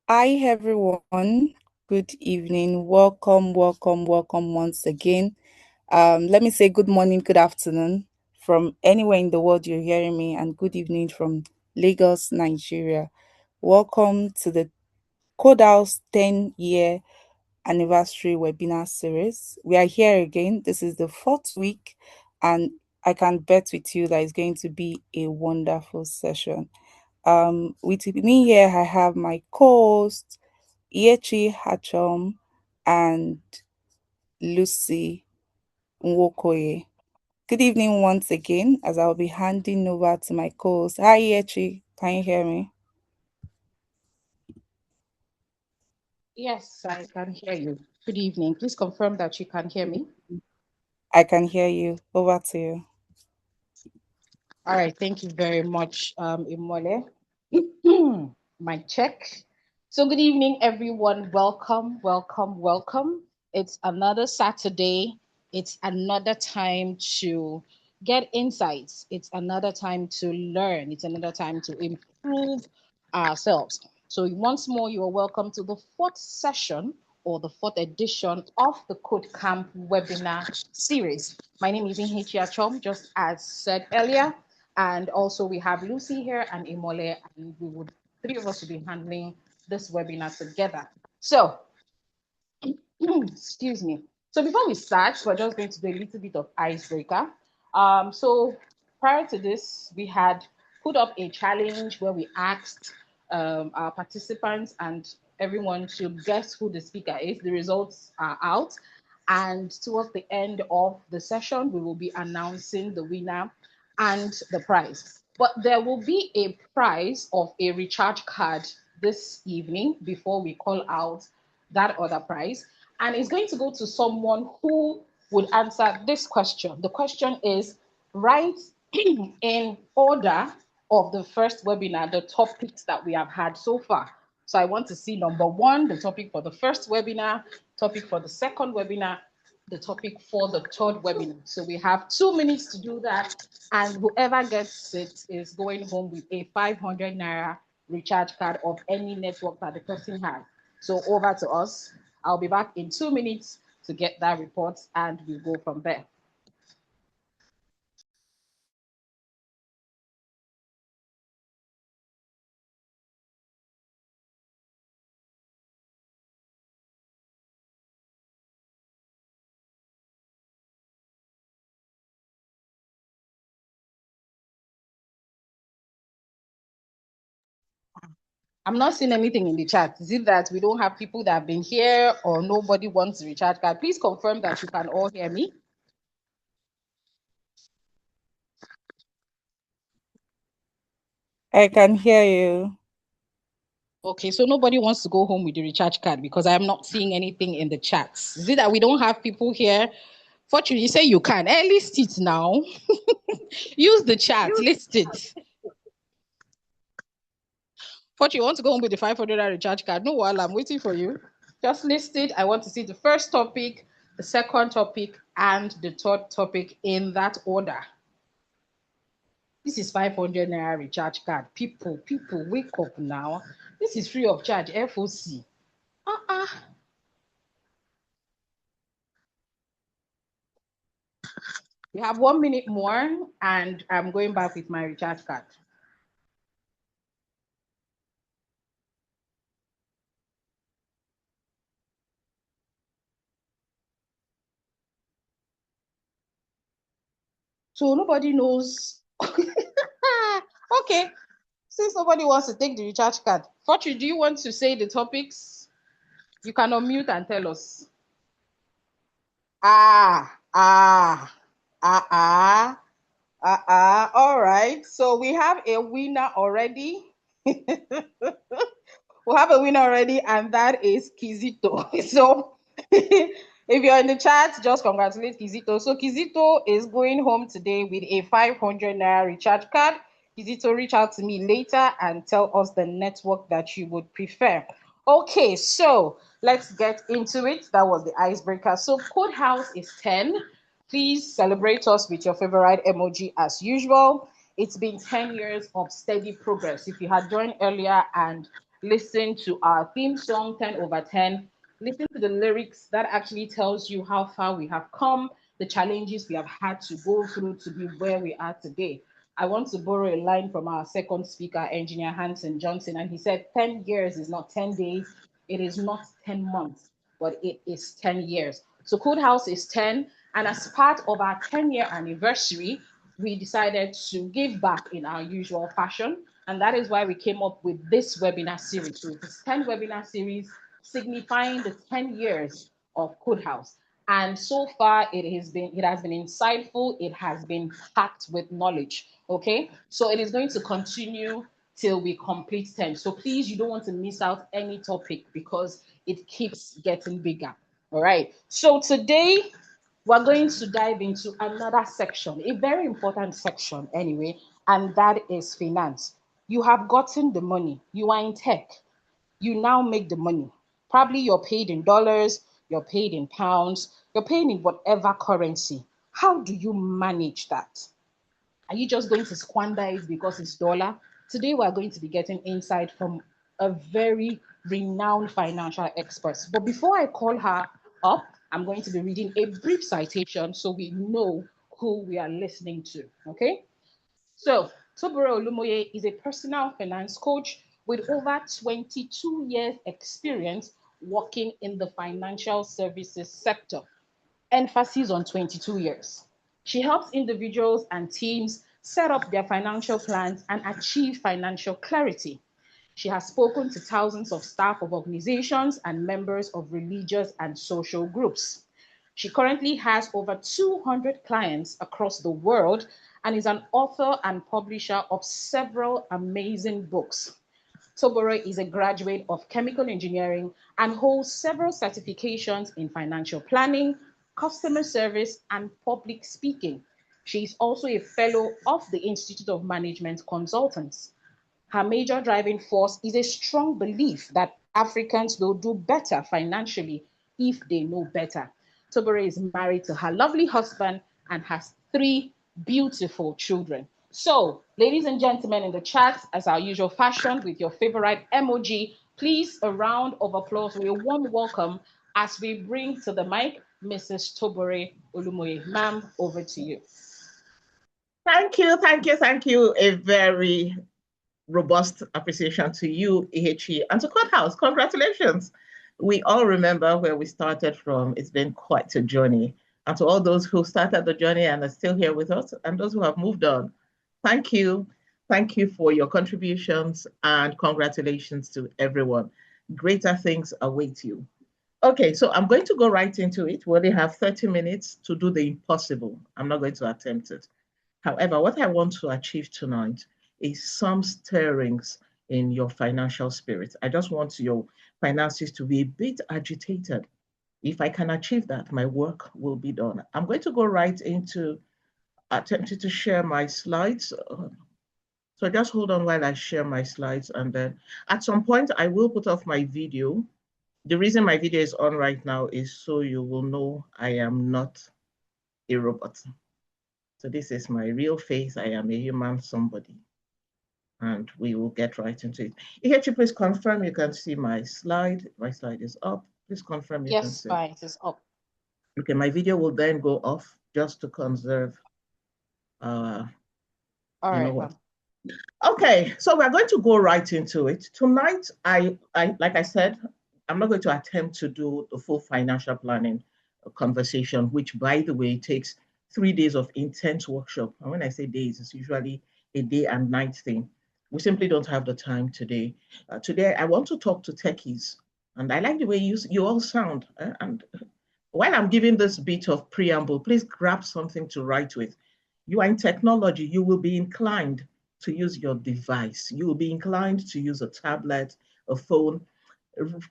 Hi everyone. Good evening. Welcome once again. Let me say good morning, good afternoon from anywhere in the world you're hearing me, and good evening from Lagos, Nigeria. Welcome to the KodeHauz 10-year anniversary webinar series. We are here again. This is the fourth week, and I can bet with you that it's going to be a wonderful session. With me here, I have my co-host Iechi Hachom and Lucy Nwokoye. Good evening once again, as I'll be handing over to my co-host. Hi Iechi, can you hear me? Yes, I can hear you. Good evening. Please confirm that you can hear me. I can hear you. Over to you. All right, thank you very much, Imole. Mic check. So, good evening, everyone. Welcome. It's another Saturday. It's another time to get insights. It's another time to learn. It's another time to improve ourselves. So, once more, you are welcome to the fourth session or the fourth edition of the Code Camp webinar series. My name is Inhichia Chom, just as said earlier. And also we have Lucy here and Imole, and three of us will be handling this webinar together. So, excuse me. So before we start, we're just going to do a little bit of icebreaker. So prior to this, we had put up a challenge where we asked our participants and everyone to guess who the speaker is. The results are out. And towards the end of the session, we will be announcing the winner and the prize. But there will be a prize of a recharge card this evening before we call out that other prize. And it's going to go to someone who would answer this question. The question is write in order of the first webinar, the topics that we have had so far. So I want to see number one, the topic for the first webinar, topic for the second webinar, the topic for the third webinar. So we have 2 minutes to do that. And whoever gets it is going home with a 500 Naira recharge card of any network that the person has. So over to us. I'll be back in 2 minutes to get that report and we'll go from there. I'm not seeing anything in the chat. Is it that we don't have people that have been here or nobody wants the recharge card? Please confirm that you can all hear me. I can hear you. Okay, so nobody wants to go home with the recharge card because I'm not seeing anything in the chat. Is it that we don't have people here? Fortunately, you say you can. List it now. Use the chat. List it. Fortunately, you want to go home with the 500 recharge card? No, while I'm waiting for you. Just list it. I want to see the first topic, the second topic, and the third topic in that order. This is 500 Naira recharge card. People, wake up now. This is free of charge, FOC. Uh-uh. We have 1 minute more, and I'm going back with my recharge card. So nobody knows. Okay. Since nobody wants to take the recharge card, Fortune, do you want to say the topics? You can unmute and tell us. Ah, ah, All right. So we have a winner already. We have a winner already, and that is Kizito. So if you're in the chat, just congratulate Kizito. So Kizito is going home today with a 500 Naira recharge card. Kizito, reach out to me later and tell us the network that you would prefer. Okay, so let's get into it. That was the icebreaker. So KodeHauz is 10. Please celebrate us with your favorite emoji as usual. It's been 10 years of steady progress. If you had joined earlier and listen to our theme song 10 over 10, listen to the lyrics that actually tells you how far we have come, the challenges we have had to go through to be where we are today. I want to borrow a line from our second speaker, Engineer Hanson Johnson, and he said 10 years is not 10 days, it is not 10 months, but it is 10 years. So KodeHauz is 10, and as part of our 10-year anniversary, we decided to give back in our usual fashion. And that is why we came up with this webinar series. So it's 10 webinar series signifying the 10 years of KodeHauz. And so far it has been insightful, it has been packed with knowledge. Okay. So it is going to continue till we complete 10. So please, you don't want to miss out any topic because it keeps getting bigger. All right. So today we're going to dive into another section, a very important section anyway, and that is finance. You have gotten the money, you are in tech, you now make the money. Probably you're paid in dollars, you're paid in pounds, you're paid in whatever currency. How do you manage that? Are you just going to squander it because it's dollar? Today, we're going to be getting insight from a very renowned financial expert. But before I call her up, I'm going to be reading a brief citation so we know who we are listening to. Okay? So, Tobore Olumoye is a personal finance coach with over 22 years' experience working in the financial services sector. Emphasis on 22 years. She helps individuals and teams set up their financial plans and achieve financial clarity. She has spoken to thousands of staff of organizations and members of religious and social groups. She currently has over 200 clients across the world and is an author and publisher of several amazing books. Tobore is a graduate of chemical engineering and holds several certifications in financial planning, customer service, and public speaking. She is also a fellow of the Institute of Management Consultants. Her major driving force is a strong belief that Africans will do better financially if they know better. Tobore is married to her lovely husband and has three beautiful children. So, ladies and gentlemen, in the chat, as our usual fashion, with your favorite emoji, please a round of applause or a warm welcome as we bring to the mic Mrs. Tobore Olumoye. Ma'am, over to you. Thank you, thank you, thank you. A very robust appreciation to you, EHE, and to KodeHauz. Congratulations. We all remember where we started from. It's been quite a journey. And to all those who started the journey and are still here with us, and those who have moved on, thank you. Thank you for your contributions, and congratulations to everyone. Greater things await you. Okay, so I'm going to go right into it. We only have 30 minutes to do the impossible. I'm not going to attempt it. However, what I want to achieve tonight is some stirrings in your financial spirit. I just want your finances to be a bit agitated. If I can achieve that, my work will be done. I'm going to go right into attempting to share my slides. So just hold on while I share my slides, and then at some point I will put off my video. The reason my video is on right now is so you will know I am not a robot. So this is my real face. I am a human somebody. And we will get right into it. Ihechi, please confirm you can see my slide. My slide is up. Please confirm you can Yes, see. fine, it is up. Okay, my video will then go off just to conserve, All you know right, what. ma'am. Okay, so we're going to go right into it. Tonight, I like I said, I'm not going to attempt to do the full financial planning conversation, which, by the way, takes 3 days of intense workshop. And when I say days, it's usually a day and night thing. We simply don't have the time today. Today, I want to talk to techies, and I like the way you all sound. And while I'm giving this bit of preamble, please grab something to write with. You are in technology, you will be inclined to use your device. You will be inclined to use a tablet, a phone.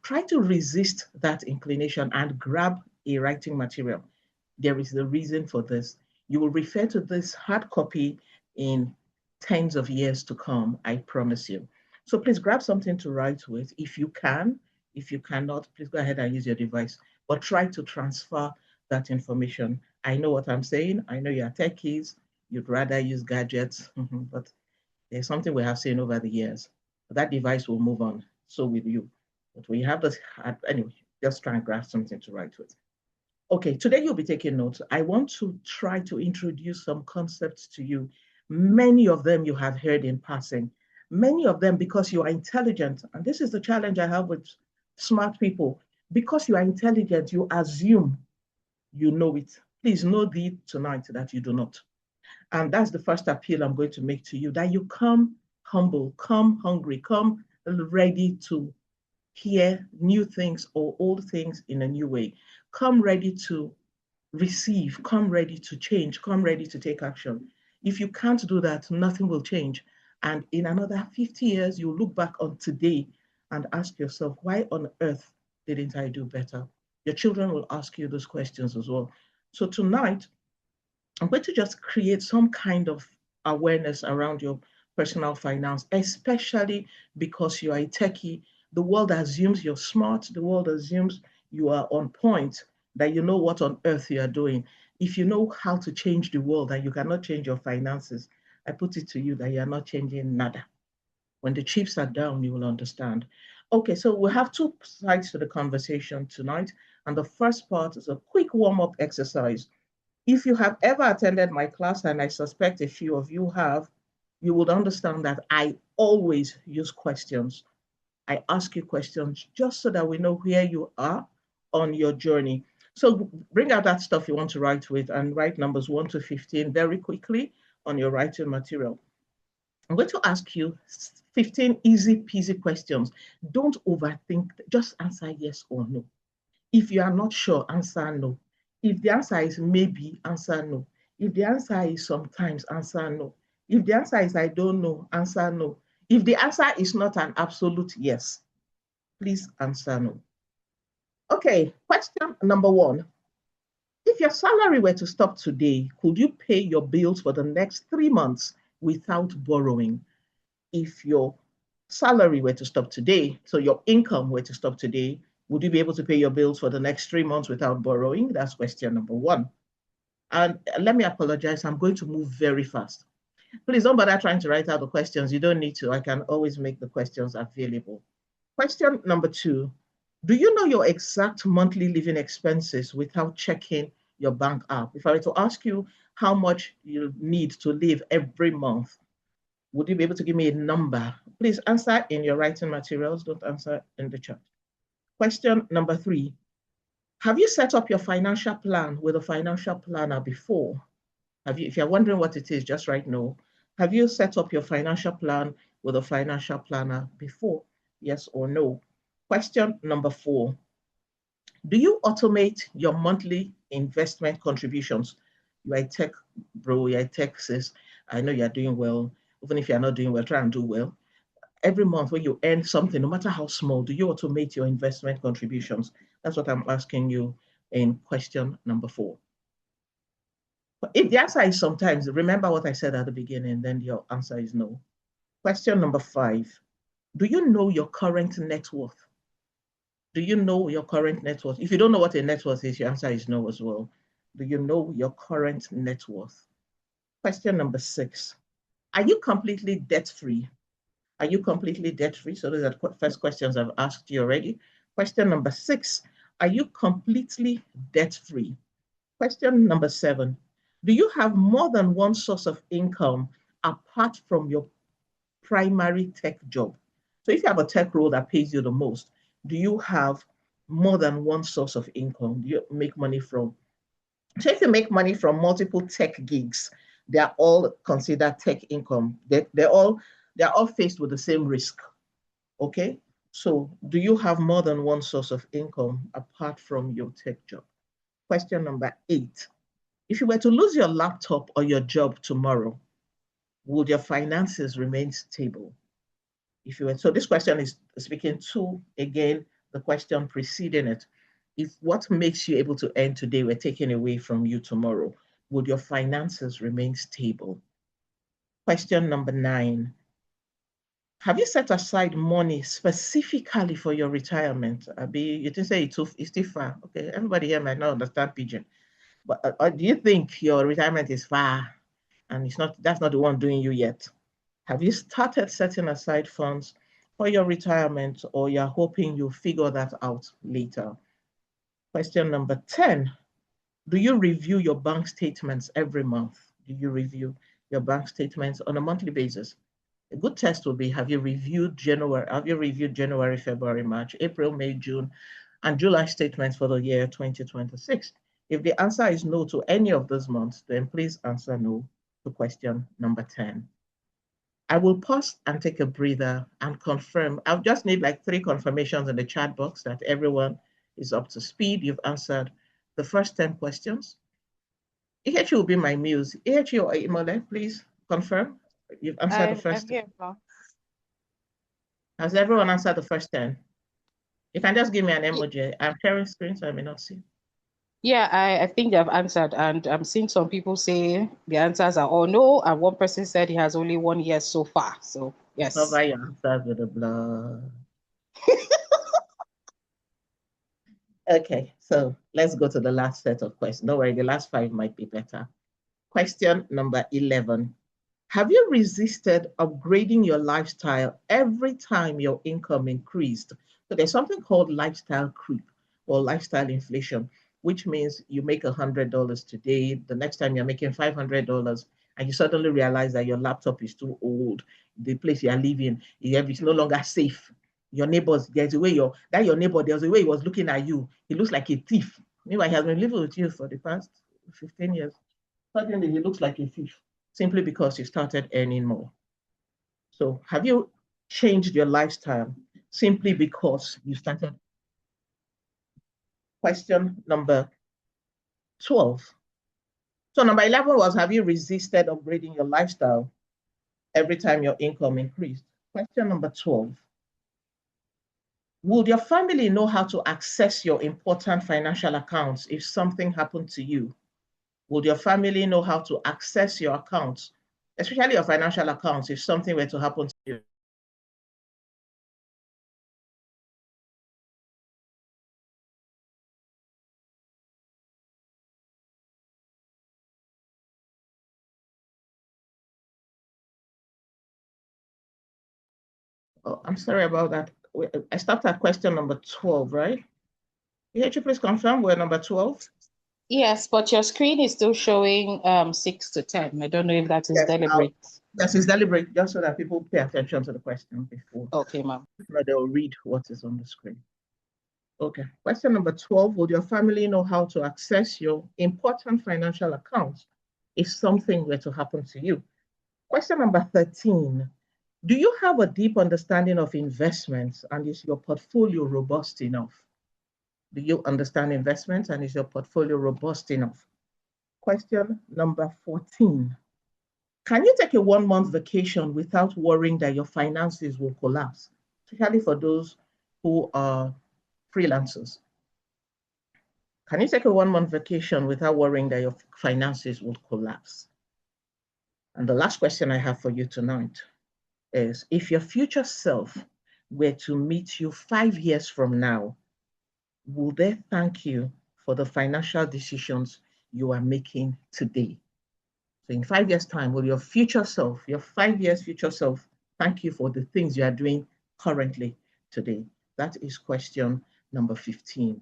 Try to resist that inclination and grab a writing material. There is a reason for this. You will refer to this hard copy in tens of years to come, I promise you. So please grab something to write with if you can. If you cannot, please go ahead and use your device, but try to transfer that information. I know what I'm saying. I know you're techies. You'd rather use gadgets, but there's something we have seen over the years. That device will move on. So will you. But when you have this, anyway, just try and grasp something to write with. Okay, today you'll be taking notes. I want to try to introduce some concepts to you. Many of them you have heard in passing, many of them because you are intelligent. And this is the challenge I have with smart people. Because you are intelligent, you assume you know it. Please know thee tonight that you do not. And that's the first appeal I'm going to make to you, that you come humble, come hungry, come ready to hear new things or old things in a new way. Come ready to receive, come ready to change, come ready to take action. If you can't do that, nothing will change. And in another 50 years, you'll look back on today and ask yourself, why on earth didn't I do better? Your children will ask you those questions as well. So tonight, I'm going to just create some kind of awareness around your personal finance, especially because you are a techie. The world assumes you're smart. The world assumes you are on point, that you know what on earth you are doing. If you know how to change the world and you cannot change your finances, I put it to you that you're not changing nada. When the chips are down, you will understand. Okay, so we have two sides to the conversation tonight. And the first part is a quick warm up exercise. If you have ever attended my class, and I suspect a few of you have, you would understand that I always use questions. I ask you questions just so that we know where you are on your journey. So bring out that stuff you want to write with and write numbers 1 to 15 very quickly on your writing material. I'm going to ask you 15 easy peasy questions. Don't overthink, just answer yes or no. If you are not sure, answer no. If the answer is maybe, answer no. If the answer is sometimes, answer no. If the answer is I don't know, answer no. If the answer is not an absolute yes, please answer no. Okay, question number 1. If your salary were to stop today, could you pay your bills for the next 3 months without borrowing? If your salary were to stop today, so your income were to stop today, would you be able to pay your bills for the next 3 months without borrowing? That's question number 1. And let me apologize, I'm going to move very fast. Please don't bother trying to write out the questions. You don't need to. I can always make the questions available. Question number 2. Do you know your exact monthly living expenses without checking your bank app? If I were to ask you how much you need to live every month, would you be able to give me a number? Please answer in your writing materials. Don't answer in the chat. Question number 3. Have you set up your financial plan with a financial planner before? If you're wondering what it is, just right now, have you set up your financial plan with a financial planner before? Yes or no? Question number 4. Do you automate your monthly investment contributions? You are a tech bro, you're a tech sis. I know you're doing well. Even if you're not doing well, try and do well. Every month when you earn something, no matter how small, do you automate your investment contributions? That's what I'm asking you in question number 4. If the answer is sometimes, remember what I said at the beginning, then your answer is no. Question number 5. Do you know your current net worth? Do you know your current net worth? If you don't know what a net worth is, your answer is no as well. Do you know your current net worth? Question number 6. Are you completely debt-free? Are you completely debt-free? So those are the first questions I've asked you already. Question number 6. Are you completely debt-free? Question number 7. Do you have more than one source of income apart from your primary tech job? So if you have a tech role that pays you the most, do you have more than one source of income? Do you make money from? So if you make money from multiple tech gigs, they are all considered tech income. They're all faced with the same risk. Okay. So do you have more than one source of income apart from your tech job? Question number 8. If you were to lose your laptop or your job tomorrow, would your finances remain stable? If you were, so this question is speaking to, again, the question preceding it. If what makes you able to earn today were taken away from you tomorrow, would your finances remain stable? Question number 9. Have you set aside money specifically for your retirement? Abi, you didn't say it's too far. Okay, everybody here might not understand pigeon. But do you think your retirement is far and that's not the one doing you yet? Have you started setting aside funds for your retirement, or you're hoping you'll figure that out later? Question number 10, do you review your bank statements every month? Do you review your bank statements on a monthly basis? A good test will be, have you reviewed January, February, March, April, May, June, and July statements for the year 2026? If the answer is no to any of those months, then please answer no to question number 10. I will pause and take a breather and confirm. I'll just need like 3 confirmations in the chat box that everyone is up to speed. You've answered the first 10 questions. Ihechi will be my muse. Ihechi or Imole, please confirm. You've answered the first. I'm here, Ma. Has everyone answered the first 10? You can just give me an emoji. I'm sharing screen, so I may not see. Yeah, I think they've answered, and I'm seeing some people say the answers are all no, and one person said he has only 1 yes so far. So yes. Cover your answers with the blood. Okay, so let's go to the last set of questions. Don't worry, the last 5 might be better. Question number 11. Have you resisted upgrading your lifestyle every time your income increased? So there's something called lifestyle creep or lifestyle inflation, which means you make $100 today, the next time you're making $500, and you suddenly realize that your laptop is too old, the place you are living is no longer safe. Your neighbors, there's a way your neighbor, there's a way he was looking at you. He looks like a thief. Meanwhile, he has been living with you for the past 15 years. Suddenly, he looks like a thief simply because you started earning more. So have you changed your lifestyle simply because you started? Question number 12. So number 11 was, have you resisted upgrading your lifestyle every time your income increased? Question number 12. Would your family know how to access your important financial accounts if something happened to you? Would your family know how to access your accounts, especially your financial accounts, if something were to happen to you? Oh, I'm sorry about that. I stopped at question number 12, right? Could you please confirm we're number 12? Yes, but your screen is still showing 6 to 10. I don't know if that is Yes, deliberate. yes, it's deliberate, just so that people pay attention to the question before. Okay, ma'am. They'll read what is on the screen. Okay, question number 12. Would your family know how to access your important financial accounts if something were to happen to you? Question number 13. Do you have a deep understanding of investments, and is your portfolio robust enough? Do you understand investments, and is your portfolio robust enough? Question number 14. Can you take a 1-month vacation without worrying that your finances will collapse, especially for those who are freelancers? Can you take a 1-month vacation without worrying that your finances will collapse? And the last question I have for you tonight is, if your future self were to meet you 5 years from now, will they thank you for the financial decisions you are making today? So in 5 years' time, will your future self, your 5 years future self, thank you for the things you are doing currently today? That is question number 15.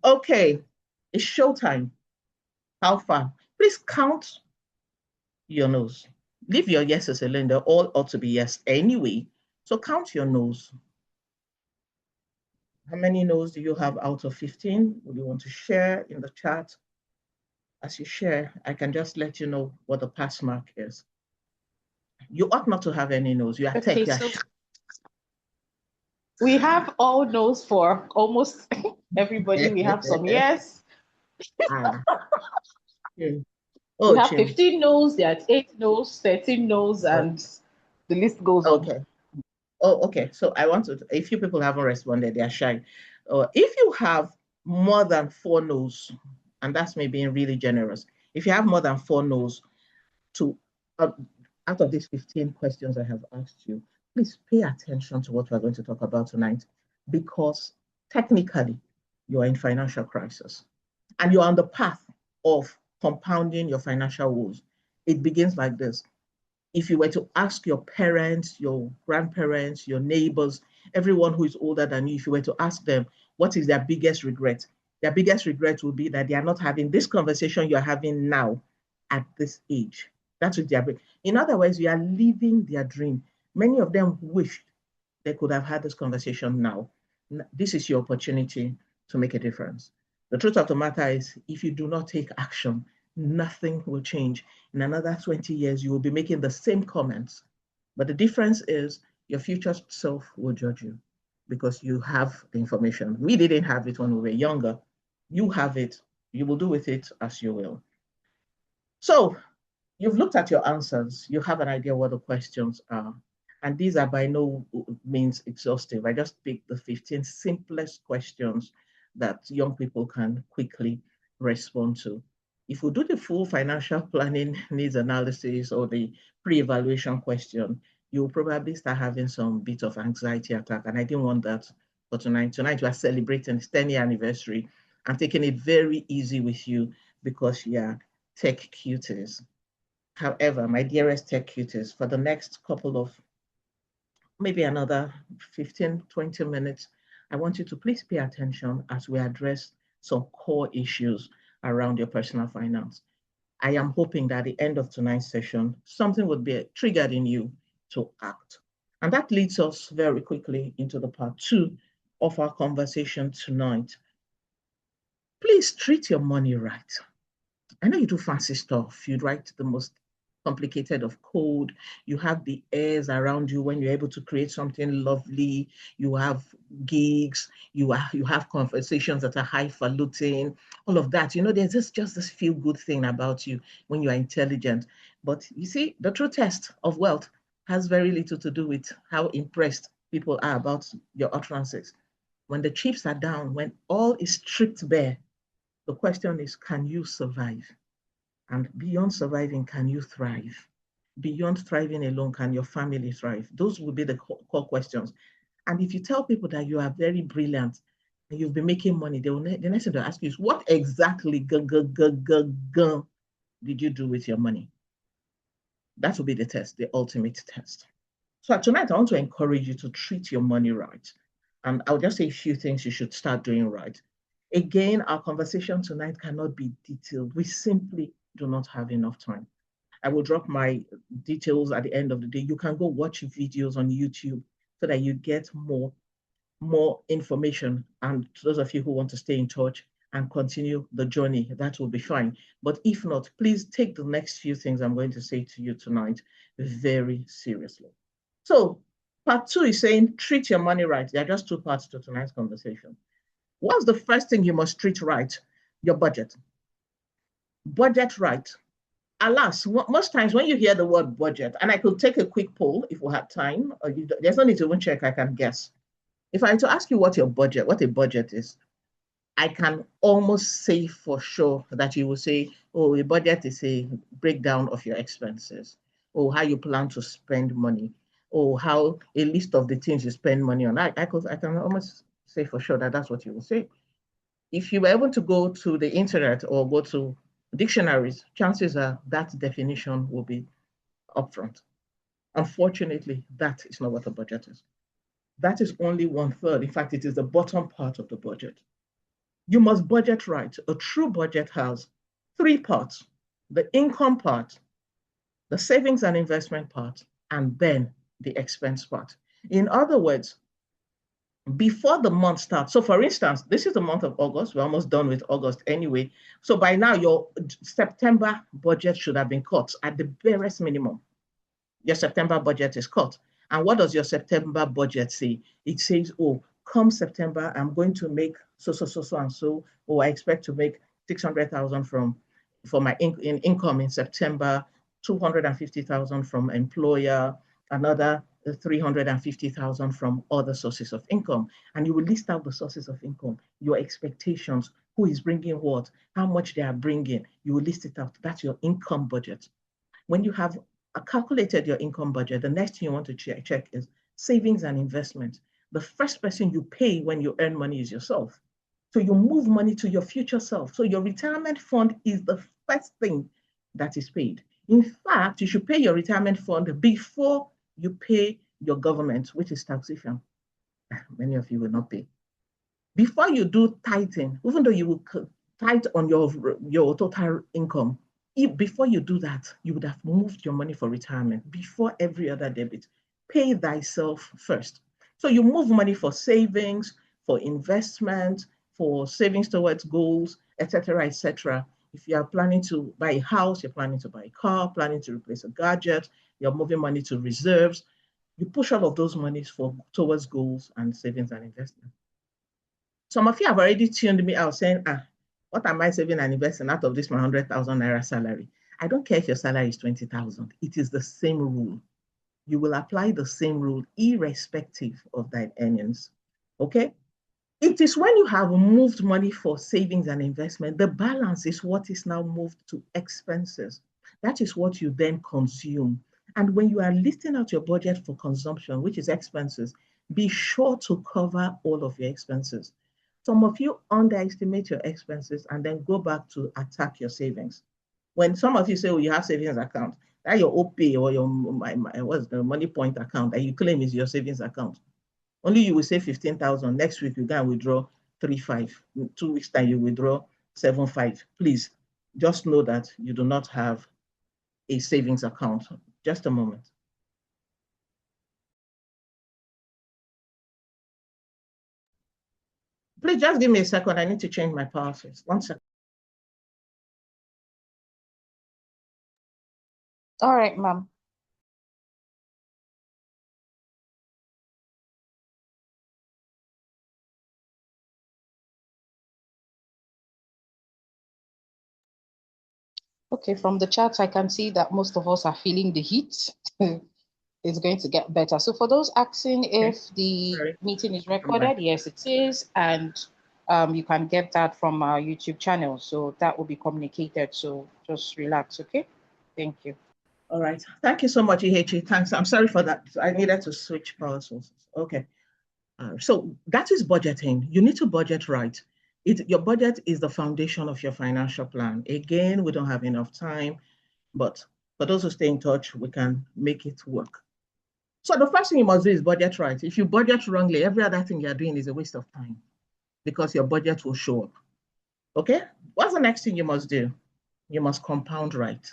Okay, it's showtime. How far? Please count your nose. Leave your yeses alone. They all ought to be yes anyway. So count your nose. How many no's do you have out of 15? Would you want to share in the chat? As you share, I can just let you know what the pass mark is. You ought not to have any no's. You are Okay, tech. so we have all no's for almost everybody. We have some yes. Ah, yeah. We Oh, have Chim. 15 no's, there are 8 no's, 13 no's, and the list goes on. Okay. Oh, okay. So I want to, a few people haven't responded, they are shy. If you have more than 4 no's, and that's me being really generous, if you have more than 4 no's to, out of these 15 questions I have asked you, please pay attention to what we're going to talk about tonight, because technically you are in financial crisis and you're on the path of compounding your financial woes. It begins like this. If you were to ask your parents, your grandparents, your neighbors, everyone who is older than you, if you were to ask them what is their biggest regret, their biggest regret would be that they are not having this conversation you're having now at this age. That's what they are. In other words, you are living their dream. Many of them wished they could have had this conversation now. This is your opportunity to make a difference. The truth of the matter is, if you do not take action, nothing will change. In another 20 years, you will be making the same comments. But the difference is your future self will judge you because you have the information. We didn't have it when we were younger. You have it. You will do with it as you will. So you've looked at your answers. You have an idea what the questions are. And these are by no means exhaustive. I just picked the 15 simplest questions that young people can quickly respond to. If we do the full financial planning needs analysis or the pre-evaluation question, you'll probably start having some bit of anxiety attack. And I didn't want that for tonight. Tonight we are celebrating its 10-year anniversary. I'm taking it very easy with you because you're tech cuties. However, my dearest tech cuties, for the next couple of maybe another 15, 20 minutes, I want you to please pay attention as we address some core issues around your personal finance. I am hoping that at the end of tonight's session, something would be triggered in you to act. And that leads us very quickly into the part 2 of our conversation tonight. Please treat your money right. I know you do fancy stuff. You write the most complicated of code. You have the airs around you when you're able to create something lovely. You have gigs. You have conversations that are highfalutin. All of that. You know, there's just this feel good thing about you when you are intelligent. But you see, the true test of wealth has very little to do with how impressed people are about your utterances. When the chips are down, when all is stripped bare, the question is, can you survive? And beyond surviving, can you thrive? Beyond thriving alone, can your family thrive? Those will be the core questions. And if you tell people that you are very brilliant and you've been making money, the next thing they'll ask you is, what exactly did you do with your money? That will be the test, the ultimate test. So tonight, I want to encourage you to treat your money right. And I'll just say a few things you should start doing right. Again, our conversation tonight cannot be detailed. We simply do not have enough time. I will drop my details at the end of the day. You can go watch videos on YouTube so that you get more information. And to those of you who want to stay in touch and continue the journey, that will be fine. But if not, please take the next few things I'm going to say to you tonight very seriously. So part 2 is saying, treat your money right. There are just 2 parts to tonight's conversation. What's the first thing you must treat right? Your budget. Budget right. Alas, most times when you hear the word budget, and I could take a quick poll if we had time, or there's no need to even check, I can guess. If I were to ask you what a budget is, I can almost say for sure that you will say, oh, a budget is a breakdown of your expenses, or how you plan to spend money, or how a list of the things you spend money on. I can almost say for sure that that's what you will say. If you were able to go to the internet or go to dictionaries, chances are that definition will be upfront. Unfortunately, that is not what a budget is. That is only 1/3. In fact, it is the bottom part of the budget. You must budget right. A true budget has 3 parts: the income part, the savings and investment part, and then the expense part. In other words, before the month starts. So for instance, this is the month of August. We're almost done with August anyway. So by now, your September budget should have been cut at the barest minimum. Your September budget is cut. And what does your September budget say? It says, oh, come September, I'm going to make so, and so. Oh, I expect to make 600,000 for my income in September, 250,000 from employer, another 350,000 from other sources of income. And you will list out the sources of income, your expectations, who is bringing what, how much they are bringing. You will list it out. That's your income budget. When you have calculated your income budget, the next thing you want to check is savings and investment. The first person you pay when you earn money is yourself. So you move money to your future self. So your retirement fund is the first thing that is paid. In fact, you should pay your retirement fund before you pay your government, which is taxation. Many of you will not pay. Before you do tithing, even though you will tithe on your total income, before you do that, you would have moved your money for retirement before every other debit. Pay thyself first. So you move money for savings, for investment, for savings towards goals, etc., etc. If you are planning to buy a house, you're planning to buy a car, planning to replace a gadget, you're moving money to reserves, you push all of those monies towards goals and savings and investment. Some of you have already tuned me out saying, what am I saving and investing out of this my 100,000 naira salary? I don't care if your salary is 20,000. It is the same rule. You will apply the same rule irrespective of that earnings. Okay? It is when you have moved money for savings and investment, the balance is what is now moved to expenses. That is what you then consume. And when you are listing out your budget for consumption, which is expenses, be sure to cover all of your expenses. Some of you underestimate your expenses and then go back to attack your savings. When some of you say, oh, you have savings account, that your OPay or your what's the money point account that you claim is your savings account. Only you will say 15,000. Next week, you can withdraw 3.5. In 2 weeks' time, you withdraw 7.5. Please, just know that you do not have a savings account. Just a moment. Please just give me a second. I need to change my power source. 1 second. All right, ma'am. Okay, from the chat, I can see that most of us are feeling the heat. It's going to get better. So for those asking if the Sorry. meeting is I'm back. recorded, yes, it is. And you can get that from our YouTube channel. So that will be communicated. So just relax, okay? Thank you. All right. Thank you so much, EHE. Thanks. I'm sorry for that. I needed to switch power sources. Okay. So that is budgeting. You need to budget right. Your budget is the foundation of your financial plan. Again, we don't have enough time, but for those who stay in touch, we can make it work. So the first thing you must do is budget right. If you budget wrongly, every other thing you're doing is a waste of time because your budget will show up. Okay? What's the next thing you must do? You must compound right.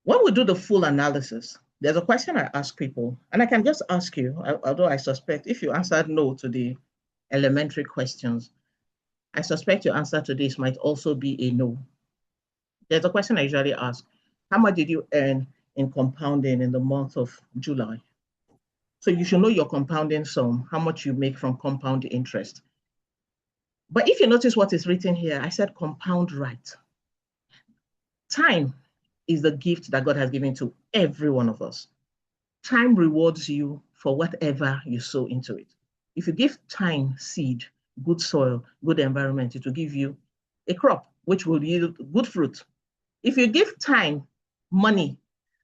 When we do the full analysis, there's a question I ask people, and I can just ask you, although I suspect if you answered no to the elementary questions, I suspect your answer to this might also be a no. There's a question I usually ask. How much did you earn in compounding in the month of July? So you should know your compounding sum, how much you make from compound interest. But if you notice what is written here, I said compound right. Time is the gift that God has given to every one of us. Time rewards you for whatever you sow into it. If you give time seed, good soil, good environment, it will give you a crop which will yield good fruit. If you give time, money,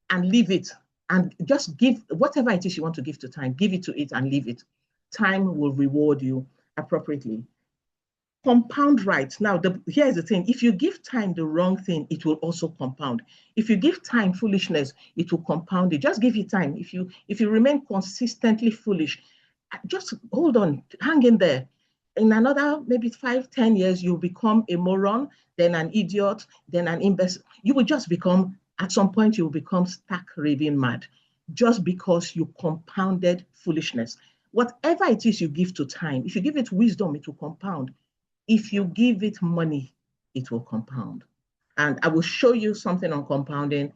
and leave it, and just give whatever it is you want to give to time, give it to it and leave it, time will reward you appropriately. Compound right. Now, here's the thing. If you give time the wrong thing, it will also compound. If you give time foolishness, it will compound it. Just give it time. If you remain consistently foolish, just hold on, hang in there. In another maybe 5, 10 years, you'll become a moron, then an idiot, then an imbecile. You will just become, at some point, you will become stark raving mad just because you compounded foolishness. Whatever it is you give to time, if you give it wisdom, it will compound. If you give it money, it will compound. And I will show you something on compounding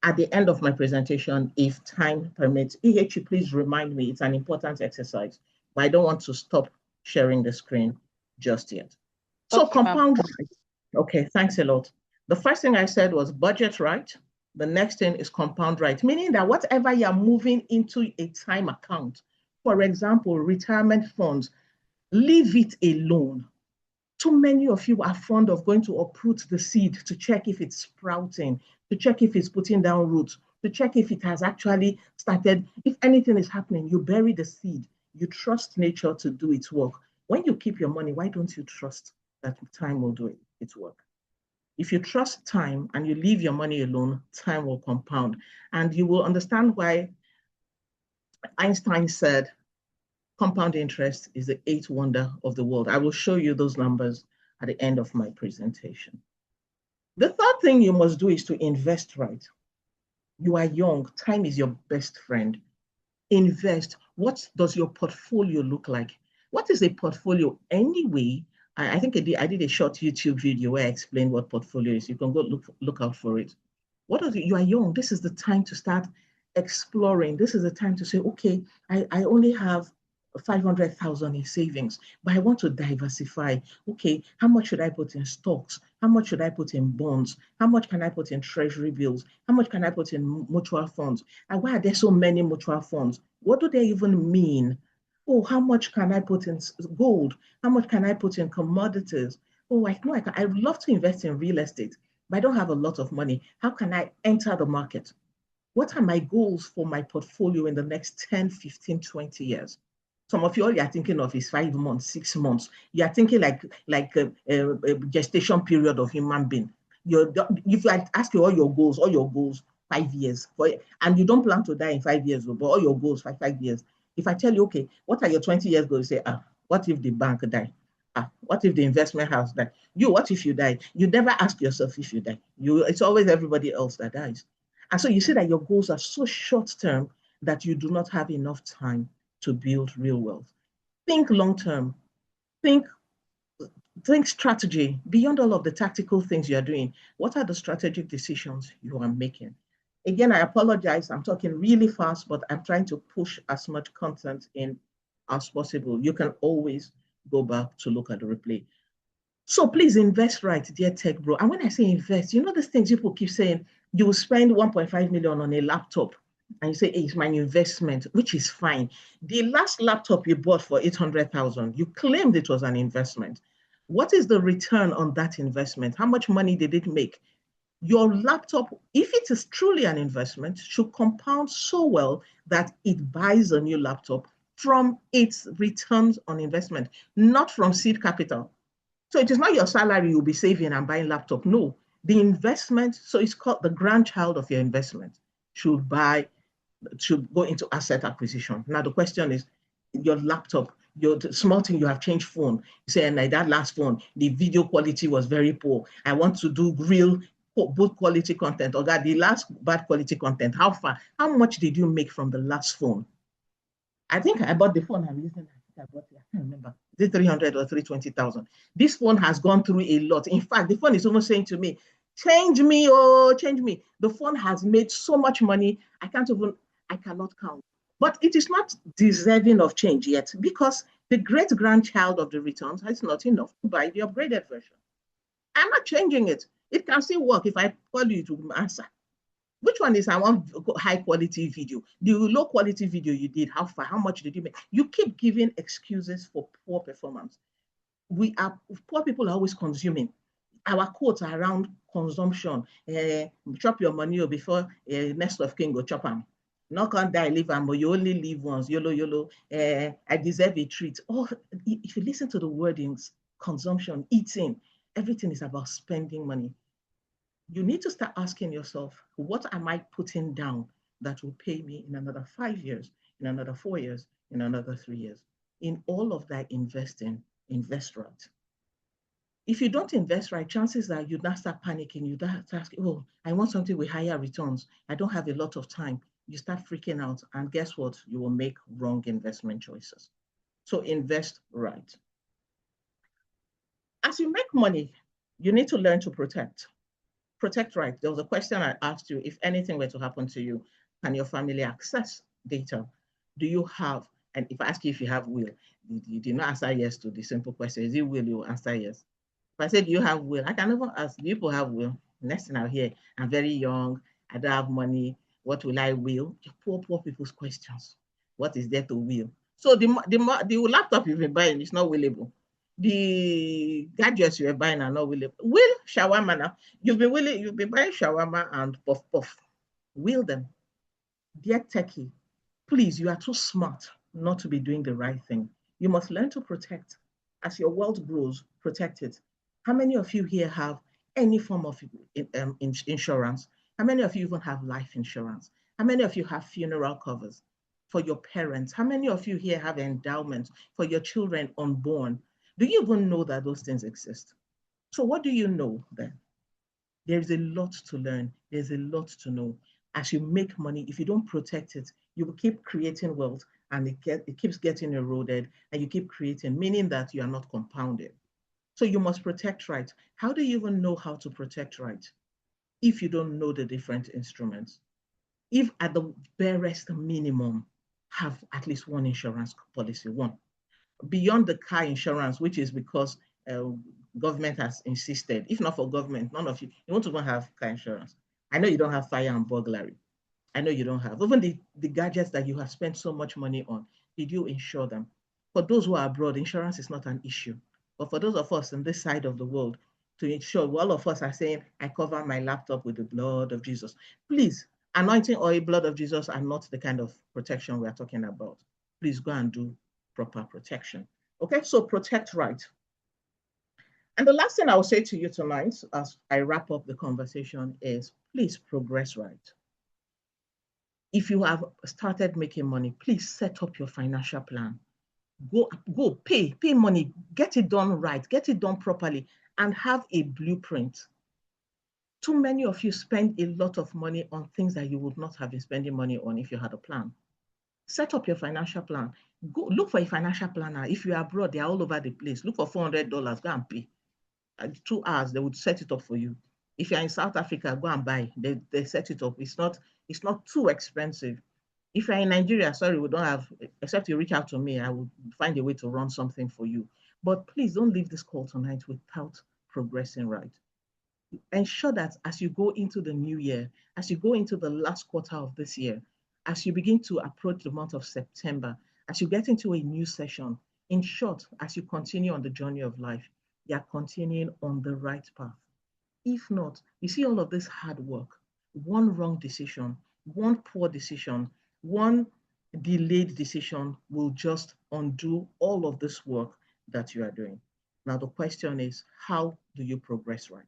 at the end of my presentation, if time permits. EHE, please remind me, it's an important exercise, but I don't want to stop sharing the screen just yet. So Okay, compound right. Okay, thanks a lot. The first thing I said was budget right. The next thing is compound right, meaning that whatever you're moving into a time account, for example, retirement funds, leave it alone. Too many of you are fond of going to uproot the seed to check if it's sprouting, to check if it's putting down roots, to check if it has actually started. If anything is happening, you bury the seed. You trust nature to do its work. When you keep your money, why don't you trust that time will do its work? If you trust time and you leave your money alone, time will compound. And you will understand why Einstein said compound interest is the eighth wonder of the world. I will show you those numbers at the end of my presentation. The third thing you must do is to invest right. You are young, time is your best friend. Invest. What does your portfolio look like? What is a portfolio anyway? I think I did a short YouTube video where I explained what portfolio is. You can go look out for it. What are you are young? This is the time to start exploring. This is the time to say, okay, I only have 500,000 in savings, but I want to diversify. Okay, how much should I put in stocks? How much should I put in bonds? How much can I put in treasury bills? How much can I put in mutual funds? And why are there so many mutual funds? What do they even mean? Oh, how much can I put in gold? How much can I put in commodities? Oh, I know I would love to invest in real estate, but I don't have a lot of money. How can I enter the market? What are my goals for my portfolio in the next 10, 15, 20 years? Some of you, all you're thinking of is 5 months, 6 months. You're thinking like a gestation period of human being. If I ask you all your goals, 5 years, and you don't plan to die in 5 years, but all your goals for 5 years. If I tell you, okay, what are your 20 years goals? You say, what if the bank die? What if the investment house die? What if you die? You never ask yourself if you die. It's always everybody else that dies. And so you see that your goals are so short term that you do not have enough time to build real wealth. Think long term. Think think strategy beyond all of the tactical things you're doing. What are the strategic decisions you are making? Again, I apologize. I'm talking really fast, but I'm trying to push as much content in as possible. You can always go back to look at the replay. So please invest right, dear tech bro. And when I say invest, you know these things people keep saying, you will spend 1.5 million on a laptop. And you say, hey, it's my investment, which is fine. The last laptop you bought for 800,000, you claimed it was an investment. What is the return on that investment? How much money did it make? Your laptop, if it is truly an investment, should compound so well that it buys a new laptop from its returns on investment, not from seed capital. So it is not your salary you'll be saving and buying laptop. No, the investment, so it's called the grandchild of your investment, should go into asset acquisition. Now the question is, your laptop, your small thing, you have changed phone. You say, and like that last phone, the video quality was very poor. I want to do real good quality content, or that the last bad quality content. How much did you make from the last phone? I think I bought the phone I'm using. I bought it. I can't remember. Is it 300 or 320,000? This phone has gone through a lot. In fact, the phone is almost saying to me, change me, oh, change me. The phone has made so much money. I cannot count. But it is not deserving of change yet because the great grandchild of the returns has not enough to buy the upgraded version. I'm not changing it. It can still work if I call you to answer. Which one is I want high quality video? The low quality video you did, how far, how much did you make? You keep giving excuses for poor performance. Poor people are always consuming. Our quotes are around consumption. Chop your money before next of king go chop them. Not can die, live them, but you only live once. YOLO, YOLO. I deserve a treat. Oh, if you listen to the wordings, consumption, eating, everything is about spending money. You need to start asking yourself, what am I putting down that will pay me in another 5 years, in another 4 years, in another 3 years? In all of that investing, invest right. If you don't invest right, chances are you not start panicking. You start asking, oh, I want something with higher returns. I don't have a lot of time. You start freaking out. And guess what? You will make wrong investment choices. So invest right. As you make money, you need to learn to protect. Protect right. There was a question I asked you, if anything were to happen to you, can your family access data? Do you have, and if I ask you if you have will, you did not answer yes to the simple question. Is it will? You answer yes. If I said, do you have will? I can never ask, do people have will? Next thing I'll hear, I'm very young, I don't have money, what will I will? Poor people's questions. What is there to will? So the laptop you've been buying is not willable. The gadgets you're buying are not willable. Will shawarma now. You've been buying shawarma and puff puff. Will them. Dear techie, please, you are too smart not to be doing the right thing. You must learn to protect. As your wealth grows, protect it. How many of you here have any form of insurance? How many of you even have life insurance? How many of you have funeral covers for your parents? How many of you here have endowments for your children unborn? Do you even know that those things exist? So what do you know then? There's a lot to learn. There's a lot to know. As you make money, if you don't protect it, you will keep creating wealth and it keeps getting eroded and you keep creating, meaning that you are not compounded. So you must protect right. How do you even know how to protect right if you don't know the different instruments? If at the barest minimum, have at least one insurance policy, one. Beyond the car insurance, which is because uh, government has insisted. If not for government, none of you won't even have car insurance. I know you don't have fire and burglary. I know you don't have. Even the gadgets that you have spent so much money on, did you insure them? For those who are abroad, insurance is not an issue. But for those of us in this side of the world, to ensure, all of us are saying, I cover my laptop with the blood of Jesus. Please, anointing oil, blood of Jesus are not the kind of protection we are talking about. Please go and do proper protection. Okay, so protect right. And the last thing I will say to you tonight as I wrap up the conversation is please progress right. If you have started making money, please set up your financial plan. Go pay money, get it done right, get it done properly, and have a blueprint. Too many of you spend a lot of money on things that you would not have been spending money on if you had a plan. Set up your financial plan. Go look for a financial planner. If you're abroad, they're all over the place. Look for $400, go and pay. 2 hours, they would set it up for you. If you're in South Africa, go and buy. They set it up. It's not too expensive. If you're in Nigeria, sorry, we don't have, except you reach out to me, I will find a way to run something for you. But please don't leave this call tonight without progressing right. Ensure that as you go into the new year, as you go into the last quarter of this year, as you begin to approach the month of September, as you get into a new session, in short, as you continue on the journey of life, you are continuing on the right path. If not, you see all of this hard work, one wrong decision, one poor decision, one delayed decision will just undo all of this work that you are doing. Now, the question is, how do you progress right?